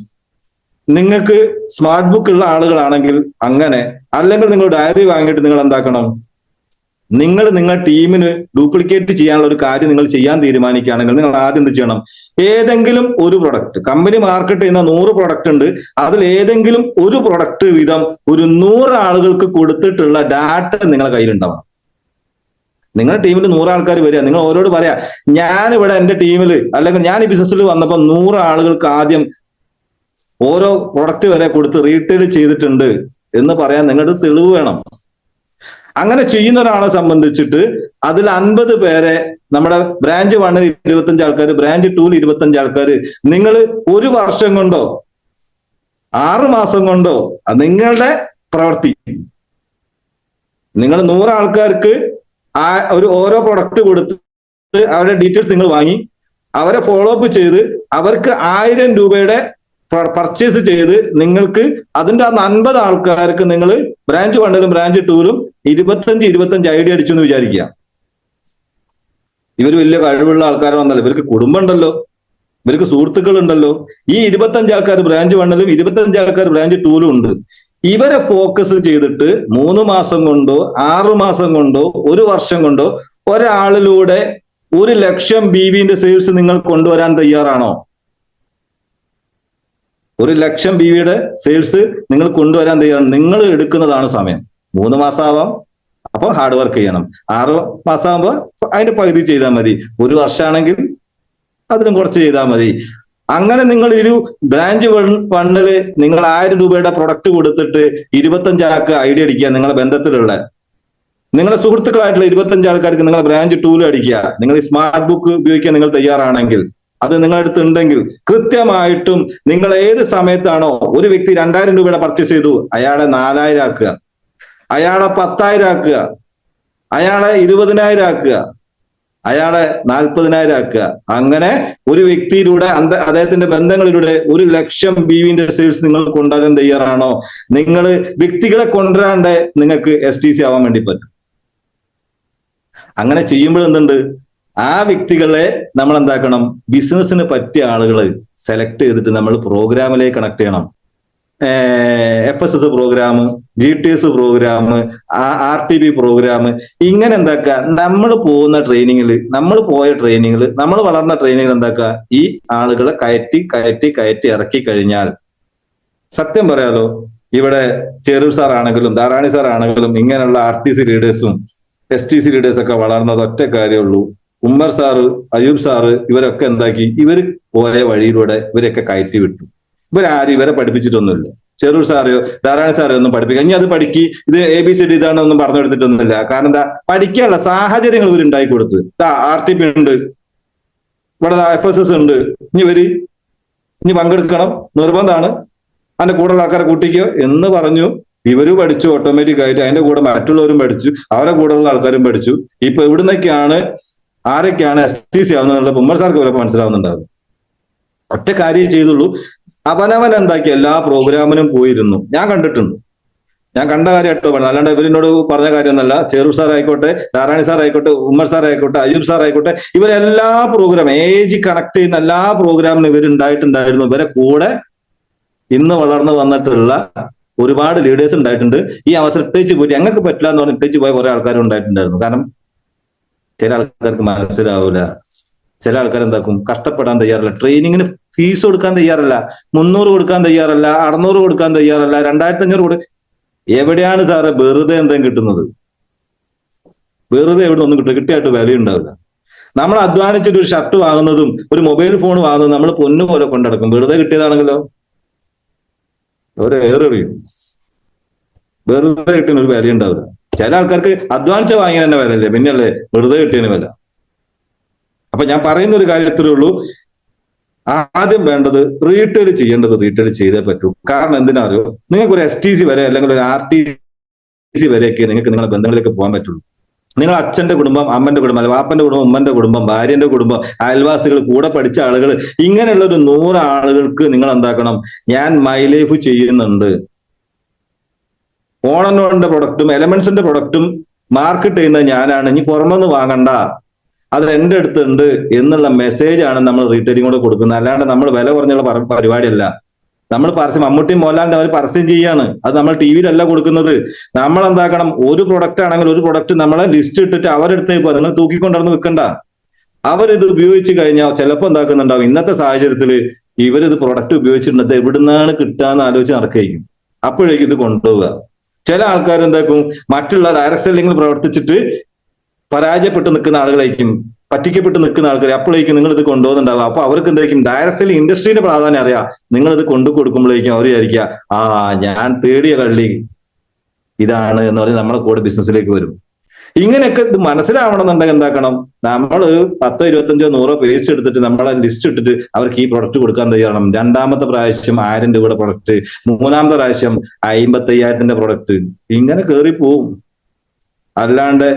നിങ്ങൾക്ക് സ്മാർട്ട് ബുക്ക് ഉള്ള ആളുകളാണെങ്കിൽ അങ്ങനെ, അല്ലെങ്കിൽ നിങ്ങൾ ഡയറി വാങ്ങിയിട്ട് നിങ്ങൾ എന്താക്കണം, നിങ്ങൾ ടീമിന് ഡ്യൂപ്ലിക്കേറ്റ് ചെയ്യാനുള്ള ഒരു കാര്യം നിങ്ങൾ ചെയ്യാൻ തീരുമാനിക്കുകയാണെങ്കിൽ നിങ്ങൾ ആദ്യം എന്ത് ചെയ്യണം, ഏതെങ്കിലും ഒരു പ്രൊഡക്റ്റ്, കമ്പനി മാർക്കറ്റ് ചെയ്യുന്ന 100 പ്രൊഡക്റ്റ് ഉണ്ട്, അതിൽ ഏതെങ്കിലും ഒരു പ്രൊഡക്റ്റ് വീതം ഒരു 100 ആളുകൾക്ക് കൊടുത്തിട്ടുള്ള ഡാറ്റ നിങ്ങളുടെ കയ്യിലുണ്ടാവണം. നിങ്ങളുടെ ടീമിൽ 100 ആൾക്കാർ വരിക, നിങ്ങൾ ഓരോട് പറയാ, ഞാനിവിടെ എന്റെ ടീമിൽ അല്ലെങ്കിൽ ഞാൻ ഈ ബിസിനസ്സിൽ വന്നപ്പോൾ 100 ആളുകൾക്ക് ആദ്യം ഓരോ പ്രൊഡക്റ്റ് വരെ കൊടുത്ത് റീറ്റെയിൽ ചെയ്തിട്ടുണ്ട് എന്ന് പറയാൻ നിങ്ങളുടെ തെളിവ് വേണം. അങ്ങനെ ചെയ്യുന്ന ഒരാളെ സംബന്ധിച്ചിട്ട് അതിൽ 50 പേരെ, നമ്മുടെ ബ്രാഞ്ച് 1 25 ആൾക്കാർ, ബ്രാഞ്ച് 2 25 ആൾക്കാർ, നിങ്ങൾ ഒരു വർഷം കൊണ്ടോ 6 മാസം കൊണ്ടോ നിങ്ങളുടെ പ്രവൃത്തി, നിങ്ങൾ 100 ആൾക്കാർക്ക് ഓരോ പ്രൊഡക്റ്റ് കൊടുത്ത് അവരുടെ ഡീറ്റെയിൽസ് നിങ്ങൾ വാങ്ങി അവരെ ഫോളോ അപ്പ് ചെയ്ത് അവർക്ക് 1000 രൂപയുടെ പർച്ചേസ് ചെയ്ത് നിങ്ങൾക്ക് അതിന്റെ 50 ആൾക്കാർക്ക് നിങ്ങൾ ബ്രാഞ്ച് 1ലും ബ്രാഞ്ച് 2ലും 25 ഐഡിയ അടിച്ചു എന്ന് വിചാരിക്കുക. ഇവർ വലിയ കഴിവുള്ള ആൾക്കാരാണെന്നല്ല, ഇവർക്ക് കുടുംബം ഉണ്ടല്ലോ, ഇവർക്ക് സുഹൃത്തുക്കൾ ഉണ്ടല്ലോ. ഈ 25 ആൾക്കാർ ബ്രാഞ്ച് 1ലും 25 ആൾക്കാർ ബ്രാഞ്ച് 2ലും ഉണ്ട്. ഇവരെ ഫോക്കസ് ചെയ്തിട്ട് 3 മാസം കൊണ്ടോ 6 മാസം കൊണ്ടോ 1 വർഷം കൊണ്ടോ ഒരാളിലൂടെ 1,00,000 BVന്റെ സെയിൽസ് നിങ്ങൾ കൊണ്ടുവരാൻ തയ്യാറാണോ? 1,00,000 BVയുടെ സെയിൽസ് നിങ്ങൾ കൊണ്ടുവരാൻ തയ്യാറാണ്. നിങ്ങൾ എടുക്കുന്നതാണ് സമയം. 3 മാസം ആവാം, അപ്പൊ ഹാർഡ് വർക്ക് ചെയ്യണം. 6 മാസം ആകുമ്പോൾ അതിന്റെ പകുതി ചെയ്താൽ മതി. 1 വർഷമാണെങ്കിൽ അതിനും കുറച്ച് ചെയ്താൽ മതി. അങ്ങനെ നിങ്ങൾ ഒരു ബ്രാഞ്ച് 1ല് നിങ്ങൾ 1000 രൂപയുടെ പ്രൊഡക്റ്റ് കൊടുത്തിട്ട് 25 ആൾക്ക് ഐഡിയ അടിക്കുക. നിങ്ങളെ ബന്ധത്തിലുള്ള നിങ്ങളുടെ സുഹൃത്തുക്കളായിട്ടുള്ള 25 ആൾക്കാർക്ക് നിങ്ങൾ ബ്രാഞ്ച് 2ലും അടിക്കുക. നിങ്ങൾ ഈ സ്മാർട്ട് ബുക്ക് ഉപയോഗിക്കാൻ നിങ്ങൾ തയ്യാറാണെങ്കിൽ, അത് നിങ്ങളുടെ അടുത്ത് ഉണ്ടെങ്കിൽ, കൃത്യമായിട്ടും നിങ്ങൾ ഏത് സമയത്താണോ ഒരു വ്യക്തി 2000 രൂപയുടെ പർച്ചേസ് ചെയ്തു, അയാളെ 4000 ആക്കുക, അയാളെ 10,000 ആക്കുക, അയാളെ 20,000 ആക്കുക, അയാളെ 40,000 ആക്കുക. അങ്ങനെ ഒരു വ്യക്തിയിലൂടെ അദ്ദേഹത്തിന്റെ ബന്ധങ്ങളിലൂടെ 1,00,000 BVന്റെ സെയിൽസ് നിങ്ങൾ കൊണ്ടുവരാൻ തയ്യാറാണോ? നിങ്ങൾ വ്യക്തികളെ കൊണ്ടുവരാണ്ട് നിങ്ങൾക്ക് STC ആവാൻ വേണ്ടി പറ്റും. അങ്ങനെ ചെയ്യുമ്പോൾ എന്തുണ്ട്, ആ വ്യക്തികളെ നമ്മൾ എന്താക്കണം, ബിസിനസ്സിന് പറ്റിയ ആളുകളെ സെലക്ട് ചെയ്തിട്ട് നമ്മൾ പ്രോഗ്രാമിലേക്ക് കണക്ട് ചെയ്യണം. FSS programme, GTS programme, RTP programme, ഇങ്ങനെ എന്താക്കുക, നമ്മൾ പോകുന്ന ട്രെയിനിങ്ങിൽ, നമ്മൾ പോയ ട്രെയിനിങ്ങിൽ, നമ്മൾ വളർന്ന ട്രെയിനിങ്ങിൽ എന്താക്കുക, ഈ ആളുകളെ കയറ്റി ഇറക്കി കഴിഞ്ഞാൽ, സത്യം പറയാലോ, ഇവിടെ ചേരൂർ സാർ ആണെങ്കിലും ധാരാണി സാർ ആണെങ്കിലും ഇങ്ങനെയുള്ള RTC ലീഡേഴ്സും STC ലീഡേഴ്സ് ഒക്കെ വളർന്നത് ഒറ്റ കാര്യമുള്ളൂ. ഉമ്മർ സാറ്, അയൂബ് സാറ്, ഇവരൊക്കെ എന്താക്കി, ഇവർ പോയ വഴിയിലൂടെ ഇവരൊക്കെ കയറ്റി വിട്ടു. ഇവരാരും ഇവരെ പഠിപ്പിച്ചിട്ടൊന്നുമില്ല. ചെറൂർ സാറയോ ധാരാണി സാറയോ ഒന്നും പഠിപ്പിക്കുക, ഇനി അത് പഠിക്കി, ഇത് ABCD ഇതാണെന്നൊന്നും പറഞ്ഞു കൊടുത്തിട്ടൊന്നുമില്ല. കാരണം എന്താ, പഠിക്കാനുള്ള സാഹചര്യങ്ങൾ ഇവർ ഉണ്ടാക്കി കൊടുത്ത്. RTP ഉണ്ട്, ഇവിടെ FSS ഉണ്ട്, ഇനി പങ്കെടുക്കണം, നിർബന്ധമാണ്, അതിന്റെ കൂടെയുള്ള ആൾക്കാരെ കൂട്ടിക്കോ എന്ന് പറഞ്ഞു. ഇവരും പഠിച്ചു ഓട്ടോമാറ്റിക് ആയിട്ട്, അതിന്റെ കൂടെ മറ്റുള്ളവരും പഠിച്ചു, അവരുടെ കൂടെയുള്ള ആൾക്കാരും പഠിച്ചു. ഇപ്പൊ എവിടുന്നൊക്കെയാണ് ആരൊക്കെയാണ് STC ആവുന്നത് ഉമ്മർ സാർക്ക് ഇവരൊക്കെ മനസ്സിലാവുന്നുണ്ടാവും. ഒറ്റ കാര്യം ചെയ്തുള്ളൂ, അവനവൻ എന്താക്കി എല്ലാ പ്രോഗ്രാമിനും പോയിരുന്നു. ഞാൻ കണ്ടിട്ടുണ്ട്, ഞാൻ കണ്ട കാര്യം കേട്ടോ പറഞ്ഞു, അല്ലാണ്ട് ഇവരിനോട് പറഞ്ഞ കാര്യമൊന്നല്ല. ചേറൂർ സാർ ആയിക്കോട്ടെ, ധാരാണി സാർ ആയിക്കോട്ടെ, ഉമ്മർ സാർ ആയിക്കോട്ടെ, അയ്യൂബ് സാർ ആയിക്കോട്ടെ, ഇവരെല്ലാ പ്രോഗ്രാം, ഏജ് കണക്ട് ചെയ്യുന്ന എല്ലാ പ്രോഗ്രാമിനും ഇവരുണ്ടായിട്ടുണ്ടായിരുന്നു. ഇവരെ കൂടെ ഇന്ന് വളർന്നു വന്നിട്ടുള്ള ഒരുപാട് ലീഡേഴ്സ് ഉണ്ടായിട്ടുണ്ട്. ഈ അവസരം ഇട്ടേച്ച് പോയിട്ട് ഞങ്ങൾക്ക് പറ്റില്ല എന്ന് പറഞ്ഞ് ഇട്ടേച്ച് പോയ കുറെ ആൾക്കാരും ഉണ്ടായിട്ടുണ്ടായിരുന്നു. കാരണം ചില ആൾക്കാർക്ക് മനസ്സിലാവില്ല, ചില ആൾക്കാർ എന്താക്കും, കഷ്ടപ്പെടാൻ തയ്യാറല്ല, ട്രെയിനിങ്ങിന് ഫീസ് കൊടുക്കാൻ തയ്യാറല്ല, 300 കൊടുക്കാൻ തയ്യാറല്ല, 600 കൊടുക്കാൻ തയ്യാറല്ല, 2500 എവിടെയാണ് സാറേ വെറുതെ എന്തെങ്കിലും കിട്ടുന്നത്? വെറുതെ എവിടെ ഒന്നും കിട്ടും, കിട്ടിയായിട്ട് വിലയുണ്ടാവില്ല. നമ്മൾ അധ്വാനിച്ചിട്ട് ഒരു ഷർട്ട് വാങ്ങുന്നതും ഒരു മൊബൈൽ ഫോൺ വാങ്ങുന്നതും നമ്മൾ പൊന്നു പോലെ കൊണ്ടടക്കും. വെറുതെ കിട്ടിയതാണെങ്കിലോ അവരേറിയും, വെറുതെ കിട്ടുന്ന ഒരു വില ഉണ്ടാവില്ല. ചില ആൾക്കാർക്ക് അധ്വാനിച്ച വാങ്ങിയ തന്നെ വിലയില്ലേ, പിന്നെയല്ലേ വെറുതെ കിട്ടിയതിന് വില. അപ്പൊ ഞാൻ പറയുന്ന ഒരു കാര്യത്തിലേ ഉള്ളൂ, ആദ്യം വേണ്ടത് റീറ്റെയിൽ ചെയ്യേണ്ടത് റീറ്റെയിൽ ചെയ്തേ പറ്റൂ. കാരണം എന്തിനാ അറിയോ, നിങ്ങൾക്ക് ഒരു STC വരെ അല്ലെങ്കിൽ ഒരു RTC വരെയൊക്കെ നിങ്ങൾക്ക് നിങ്ങളുടെ ബന്ധങ്ങളിലേക്ക് പോകാൻ പറ്റുള്ളൂ. നിങ്ങൾ അച്ഛന്റെ കുടുംബം, അമ്മന്റെ കുടുംബം, അല്ല വാപ്പന്റെ കുടുംബം, ഉമ്മന്റെ കുടുംബം, ഭാര്യന്റെ കുടുംബം, അയൽവാസികൾ, കൂടെ പഠിച്ച ആളുകൾ, ഇങ്ങനെയുള്ള ഒരു 100 ആളുകൾക്ക് നിങ്ങൾ എന്താക്കണം, ഞാൻ മൈ ലൈഫ് ചെയ്യുന്നുണ്ട്, ഓൺ ആൻഡ് ഓണിന്റെ പ്രൊഡക്റ്റും എലമെന്റ്സിന്റെ പ്രൊഡക്റ്റും മാർക്കറ്റ് ചെയ്യുന്നത് ഞാനാണ്, ഇനി പുറമെന്ന് വാങ്ങണ്ട, അത് എന്റെ അടുത്തുണ്ട് എന്നുള്ള മെസ്സേജ് ആണ് നമ്മൾ റീറ്റെയിലിംഗ് കൂടെ കൊടുക്കുന്നത്. അല്ലാണ്ട് നമ്മൾ വില കുറഞ്ഞുള്ള പരിപാടിയല്ല. നമ്മൾ പരസ്യം, മമ്മൂട്ടി മോഹൻലാലിന്റെ അവർ പരസ്യം ചെയ്യാണ്, അത് നമ്മൾ ടി വിയിലല്ല കൊടുക്കുന്നത്. നമ്മൾ എന്താക്കണം, ഒരു പ്രൊഡക്റ്റ് ആണെങ്കിൽ ഒരു പ്രൊഡക്റ്റ് നമ്മളെ ലിസ്റ്റ് ഇട്ടിട്ട് അവരെടുത്തേക്ക് പോവാ, നിങ്ങൾ തൂക്കിക്കൊണ്ടിരുന്ന് വിൽക്കണ്ട. അവരിത് ഉപയോഗിച്ച് കഴിഞ്ഞാൽ ചിലപ്പോൾ എന്താക്കുന്നുണ്ടാവും, ഇന്നത്തെ സാഹചര്യത്തിൽ ഇവരിത് പ്രൊഡക്റ്റ് ഉപയോഗിച്ചിട്ടുണ്ട്, എവിടുന്നാണ് കിട്ടാന്ന് ആലോചിച്ച് നടക്കുകയും അപ്പോഴേക്കും ഇത് കൊണ്ടുപോവുക. ചില ആൾക്കാർ എന്താക്കും, മറ്റുള്ള ഡയറക്ട് സെല്ലിംഗിൽ പ്രവർത്തിച്ചിട്ട് പരാജയപ്പെട്ട് നിൽക്കുന്ന ആളുകളായിരിക്കും, പറ്റിക്കപ്പെട്ട് നിൽക്കുന്ന ആൾക്കാർ. അപ്പോഴേക്കും നിങ്ങൾ ഇത് കൊണ്ടുപോകുന്നുണ്ടാവുക. അപ്പൊ അവർക്ക് എന്തായിരിക്കും, ഡയറക്ട് സെല്ലിംഗ് ഇൻഡസ്ട്രീന്റെ പ്രാധാന്യം അറിയാം. നിങ്ങൾ ഇത് കൊണ്ടു കൊടുക്കുമ്പോഴേക്കും അവർ വിചാരിക്കുക, ഞാൻ തേടിയ കള്ളി ഇതാണ് എന്ന് പറഞ്ഞ് നമ്മളെ കൂടെ ബിസിനസ്സിലേക്ക് വരും. ഇങ്ങനെയൊക്കെ ഇത് മനസ്സിലാവണമെന്നുണ്ടെങ്കിൽ എന്താക്കണം, നമ്മൾ ഒരു 10, 25, 100 പേസ്റ്റ് എടുത്തിട്ട് നമ്മളെ ലിസ്റ്റ് ഇട്ടിട്ട് അവർക്ക് ഈ പ്രൊഡക്റ്റ് കൊടുക്കാൻ തയ്യാറാണ്. 2ാമത്തെ പ്രാവശ്യം 1000 രൂപയുടെ പ്രൊഡക്റ്റ്, 3ാമത്തെ പ്രാവശ്യം 55,000 പ്രൊഡക്റ്റ്, ഇങ്ങനെ കയറി പോവും. അല്ലാണ്ട്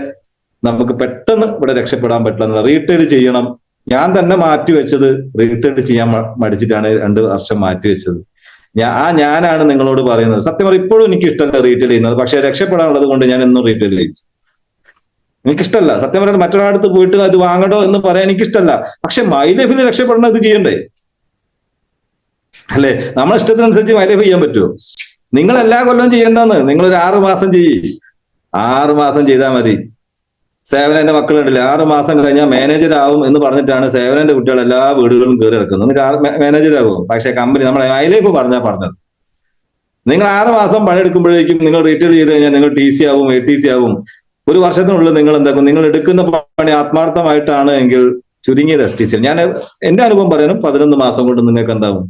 നമുക്ക് പെട്ടെന്ന് ഇവിടെ രക്ഷപ്പെടാൻ പറ്റില്ല. റീറ്റെയിൽ ചെയ്യണം. ഞാൻ തന്നെ മാറ്റിവെച്ചത് റീറ്റെയിൽ ചെയ്യാൻ മടിച്ചിട്ടാണ് 2 വർഷം മാറ്റിവെച്ചത്. ഞാനാണ് നിങ്ങളോട് പറയുന്നത്. സത്യം പറഞ്ഞാൽ ഇപ്പോഴും എനിക്ക് ഇഷ്ടമല്ല റീറ്റെയിൽ ചെയ്യുന്നത്, പക്ഷെ രക്ഷപ്പെടാനുള്ളത് കൊണ്ട് ഞാൻ എന്നും റീറ്റെയിൽ ചെയ്യും. എനിക്കിഷ്ടമല്ല സത്യം പറഞ്ഞാൽ മറ്റൊരാളടുത്ത് പോയിട്ട് അത് വാങ്ങണോ എന്ന് പറയാൻ എനിക്കിഷ്ടമല്ല. പക്ഷെ മൈ ലൈഫിൽ രക്ഷപ്പെടണം, ഇത് ചെയ്യണ്ടേ അല്ലെ? നമ്മളെ ഇഷ്ടത്തിനനുസരിച്ച് മൈ ലൈഫ് ചെയ്യാൻ പറ്റുമോ? നിങ്ങൾ എല്ലാ കൊല്ലവും ചെയ്യേണ്ടെന്ന്, നിങ്ങളൊരു 6 മാസം ചെയ്യ്, 6 മാസം ചെയ്താൽ മതി. സേവനന്റെ മക്കളുണ്ടല്ലേ, 6 മാസം കഴിഞ്ഞാൽ മാനേജർ ആവും എന്ന് പറഞ്ഞിട്ടാണ് സേവനന്റെ കുട്ടികൾ എല്ലാ വീടുകളിലും കയറി ഇറക്കുന്നത്. മാനേജർ ആകും, പക്ഷെ കമ്പനി നമ്മളെ മൈ ലൈഫ് പറഞ്ഞത്. നിങ്ങൾ 6 മാസം പണിയെടുക്കുമ്പോഴേക്കും നിങ്ങൾ റീറ്റെയിൽ ചെയ്ത് കഴിഞ്ഞാൽ നിങ്ങൾ TC ആവും, ATC ആവും. ഒരു വർഷത്തിനുള്ളിൽ നിങ്ങൾ എന്താക്കും, നിങ്ങൾ എടുക്കുന്ന പണി ആത്മാർത്ഥമായിട്ടാണ് എങ്കിൽ ചുരുങ്ങിയത് STC. ഞാൻ എന്റെ അനുഭവം പറയാനും 11 മാസം കൊണ്ട് നിങ്ങൾക്ക് എന്താവും,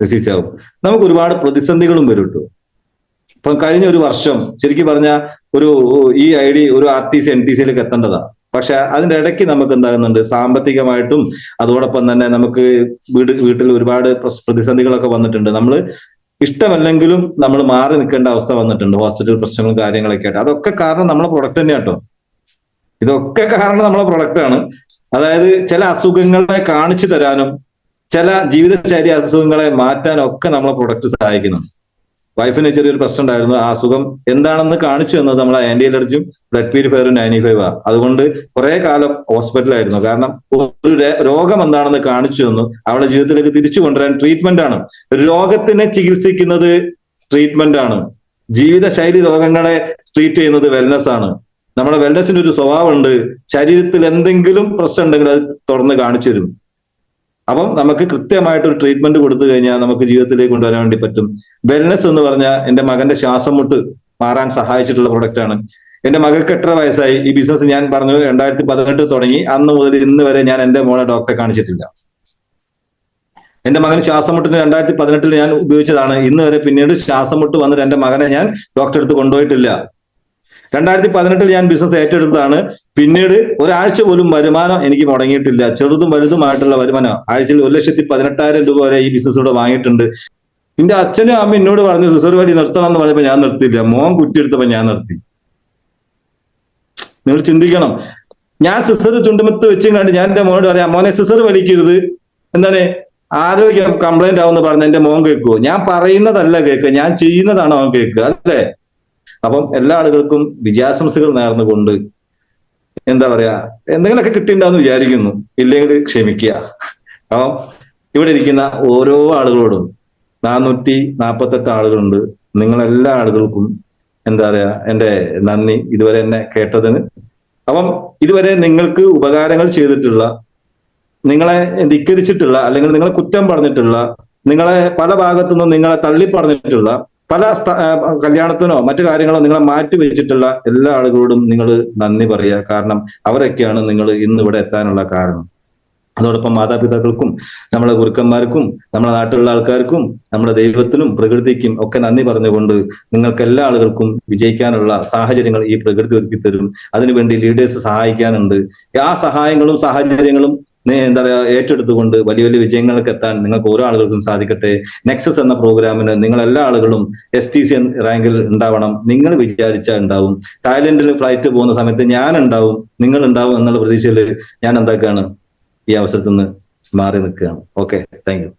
STC ആവും. നമുക്ക് ഒരുപാട് പ്രതിസന്ധികളും വരും കേട്ടോ. ഇപ്പൊ കഴിഞ്ഞ ഒരു വർഷം ശരിക്കും പറഞ്ഞാൽ ഈ ID ഒരു RTC NTCയിലേക്ക് എത്തേണ്ടതാണ്. പക്ഷെ അതിന്റെ ഇടയ്ക്ക് നമുക്ക് എന്താകുന്നുണ്ട്, സാമ്പത്തികമായിട്ടും അതോടൊപ്പം തന്നെ നമുക്ക് വീട്ടിൽ ഒരുപാട് പ്രതിസന്ധികളൊക്കെ വന്നിട്ടുണ്ട്. നമ്മൾ ഇഷ്ടമല്ലെങ്കിലും നമ്മൾ മാറി നിൽക്കേണ്ട അവസ്ഥ വന്നിട്ടുണ്ട്, ഹോസ്പിറ്റൽ പ്രശ്നങ്ങളും കാര്യങ്ങളൊക്കെ ആയിട്ട്. അതൊക്കെ കാരണം നമ്മളെ പ്രൊഡക്റ്റ് തന്നെ കേട്ടോ. ഇതൊക്കെ കാരണം നമ്മളെ പ്രൊഡക്റ്റാണ്. അതായത് ചില അസുഖങ്ങളെ കാണിച്ചു തരാനും ചില ജീവിതശൈലി അസുഖങ്ങളെ മാറ്റാനും ഒക്കെ നമ്മളെ പ്രൊഡക്റ്റ് സഹായിക്കുന്നു. വൈഫിന് ചെറിയൊരു പ്രശ്നം ഉണ്ടായിരുന്നു, ആ അസുഖം എന്താണെന്ന് കാണിച്ചു തന്നത് നമ്മളെ ആന്റി അലർജിയും ബ്ലഡ് പ്യൂരിഫയറും 95 അതുകൊണ്ട് കുറെ കാലം ഹോസ്പിറ്റലായിരുന്നു. കാരണം ഒരു രോഗം എന്താണെന്ന് കാണിച്ചു തന്നു, അവളുടെ ജീവിതത്തിലേക്ക് തിരിച്ചു കൊണ്ടുവരാൻ ട്രീറ്റ്മെന്റ് ആണ്. രോഗത്തിനെ ചികിത്സിക്കുന്നത് ട്രീറ്റ്മെന്റ് ആണ്. ജീവിതശൈലി രോഗങ്ങളെ ട്രീറ്റ് ചെയ്യുന്നത് വെൽനെസ് ആണ്. നമ്മുടെ വെൽനെസിന്റെ ഒരു സ്വഭാവമുണ്ട്, ശരീരത്തിൽ എന്തെങ്കിലും പ്രശ്നം ഉണ്ടെങ്കിൽ അത് തുറന്ന് കാണിച്ചു തരും. അപ്പം നമുക്ക് കൃത്യമായിട്ട് ഒരു ട്രീറ്റ്മെന്റ് കൊടുത്തു കഴിഞ്ഞാൽ നമുക്ക് ജീവിതത്തിലേക്ക് കൊണ്ടുവരാൻ വേണ്ടി പറ്റും. വെൽനെസ് എന്ന് പറഞ്ഞാൽ എന്റെ മകന്റെ ശ്വാസം മുട്ട് മാറാൻ സഹായിച്ചിട്ടുള്ള പ്രൊഡക്റ്റ് ആണ്. എന്റെ മകൾക്ക് 8 വയസ്സായി. ഈ ബിസിനസ് ഞാൻ പറഞ്ഞു 2018 തുടങ്ങി. അന്ന് മുതൽ ഇന്ന് വരെ ഞാൻ എന്റെ മോളെ ഡോക്ടറെ കാണിച്ചിട്ടില്ല. എന്റെ മകന് ശ്വാസം മുട്ടിന് 2018 ഞാൻ ഉപയോഗിച്ചതാണ്. ഇന്ന് വരെ പിന്നീട് ശ്വാസം മുട്ട് വന്നിട്ട് എന്റെ മകനെ ഞാൻ ഡോക്ടറെ അടുത്ത് കൊണ്ടുപോയിട്ടില്ല. 2018 ഞാൻ ബിസിനസ് ഏറ്റെടുത്തതാണ്. പിന്നീട് ഒരാഴ്ച പോലും വരുമാനം എനിക്ക് മുടങ്ങിയിട്ടില്ല. ചെറുതും വലുതുമായിട്ടുള്ള വരുമാനം ആഴ്ചയിൽ 1,18,000 രൂപ വരെ ഈ ബിസിനസ്സിലൂടെ വാങ്ങിയിട്ടുണ്ട്. എന്റെ അച്ഛനും അമ്മ എന്നോട് പറഞ്ഞു സിസർ വലി നിർത്തണം എന്ന് പറഞ്ഞപ്പോ ഞാൻ നിർത്തിയില്ല. മോൻ കുറ്റിയെടുത്തപ്പോ ഞാൻ നിർത്തി. നിങ്ങൾ ചിന്തിക്കണം, ഞാൻ സിസർ ചുണ്ടുമത്ത് വെച്ചും കണ്ട് ഞാൻ എന്റെ മോനോട് പറയാം, മോനെ സിസർ വലിക്കരുത്, എന്താണ് ആരോഗ്യം കംപ്ലൈന്റ് ആവുമെന്ന് പറഞ്ഞ എന്റെ മോൻ കേൾക്കുവോ? ഞാൻ പറയുന്നതല്ല കേൾക്കുക, ഞാൻ ചെയ്യുന്നതാണ് അവൻ കേൾക്കുക, അല്ലേ? അപ്പം എല്ലാ ആളുകൾക്കും വിജയാശംസകൾ നേർന്നുകൊണ്ട് എന്താ പറയാ, എന്തെങ്കിലുമൊക്കെ കിട്ടിയിട്ടുണ്ടാവുമെന്ന് വിചാരിക്കുന്നു. ഇല്ലെങ്കിൽ ക്ഷമിക്കുക. അപ്പം ഇവിടെ ഇരിക്കുന്ന ഓരോ ആളുകളോടും 448 ആളുകളുണ്ട്. നിങ്ങളെല്ലാ ആളുകൾക്കും എന്താ പറയാ എന്റെ നന്ദി ഇതുവരെ എന്നെ കേട്ടതിന്. അപ്പം ഇതുവരെ നിങ്ങൾക്ക് ഉപകാരങ്ങൾ ചെയ്തിട്ടുള്ള, നിങ്ങളെ ധിക്കരിച്ചിട്ടുള്ള, അല്ലെങ്കിൽ നിങ്ങളെ കുറ്റം പറഞ്ഞിട്ടുള്ള, നിങ്ങളെ പല ഭാഗത്തുനിന്നും നിങ്ങളെ തള്ളി പറഞ്ഞിട്ടുള്ള, പല കല്യാണത്തിനോ മറ്റു കാര്യങ്ങളോ നിങ്ങളെ മാറ്റി വെച്ചിട്ടുള്ള എല്ലാ ആളുകളോടും നിങ്ങൾ നന്ദി പറയുക. കാരണം അവരൊക്കെയാണ് നിങ്ങൾ ഇന്ന് ഇവിടെ എത്താനുള്ള കാരണം. അതോടൊപ്പം മാതാപിതാക്കൾക്കും നമ്മളെ ഗുരുക്കന്മാർക്കും നമ്മുടെ നാട്ടിലുള്ള ആൾക്കാർക്കും നമ്മുടെ ദൈവത്തിനും പ്രകൃതിക്കും ഒക്കെ നന്ദി പറഞ്ഞുകൊണ്ട് നിങ്ങൾക്ക് എല്ലാ ആളുകൾക്കും വിജയിക്കാനുള്ള സാഹചര്യങ്ങൾ ഈ പ്രകൃതി ഒരുക്കി തരും. അതിനുവേണ്ടി ലീഡേഴ്സ് സഹായിക്കാനുണ്ട്. ആ സഹായങ്ങളും സാഹചര്യങ്ങളും എന്താ പറയാ ഏറ്റെടുത്തുകൊണ്ട് വലിയ വലിയ വിജയങ്ങൾക്ക് എത്താൻ നിങ്ങൾക്ക് ഓരോ ആളുകൾക്കും സാധിക്കട്ടെ. നെക്സസ് എന്ന പ്രോഗ്രാമിന് നിങ്ങൾ എല്ലാ ആളുകളും STC റാങ്കിൽ ഉണ്ടാവണം. നിങ്ങൾ വിചാരിച്ചാൽ ഉണ്ടാവും. തായ്ലൻഡിൽ ഫ്ലൈറ്റ് പോകുന്ന സമയത്ത് ഞാൻ ഉണ്ടാവും, നിങ്ങൾ ഉണ്ടാവും എന്നുള്ള പ്രതീക്ഷയിൽ ഞാൻ എന്താക്കാണ് ഈ അവസരത്തിൽ നിന്ന് മാറി നിൽക്കുകയാണ്. Okay, thank you.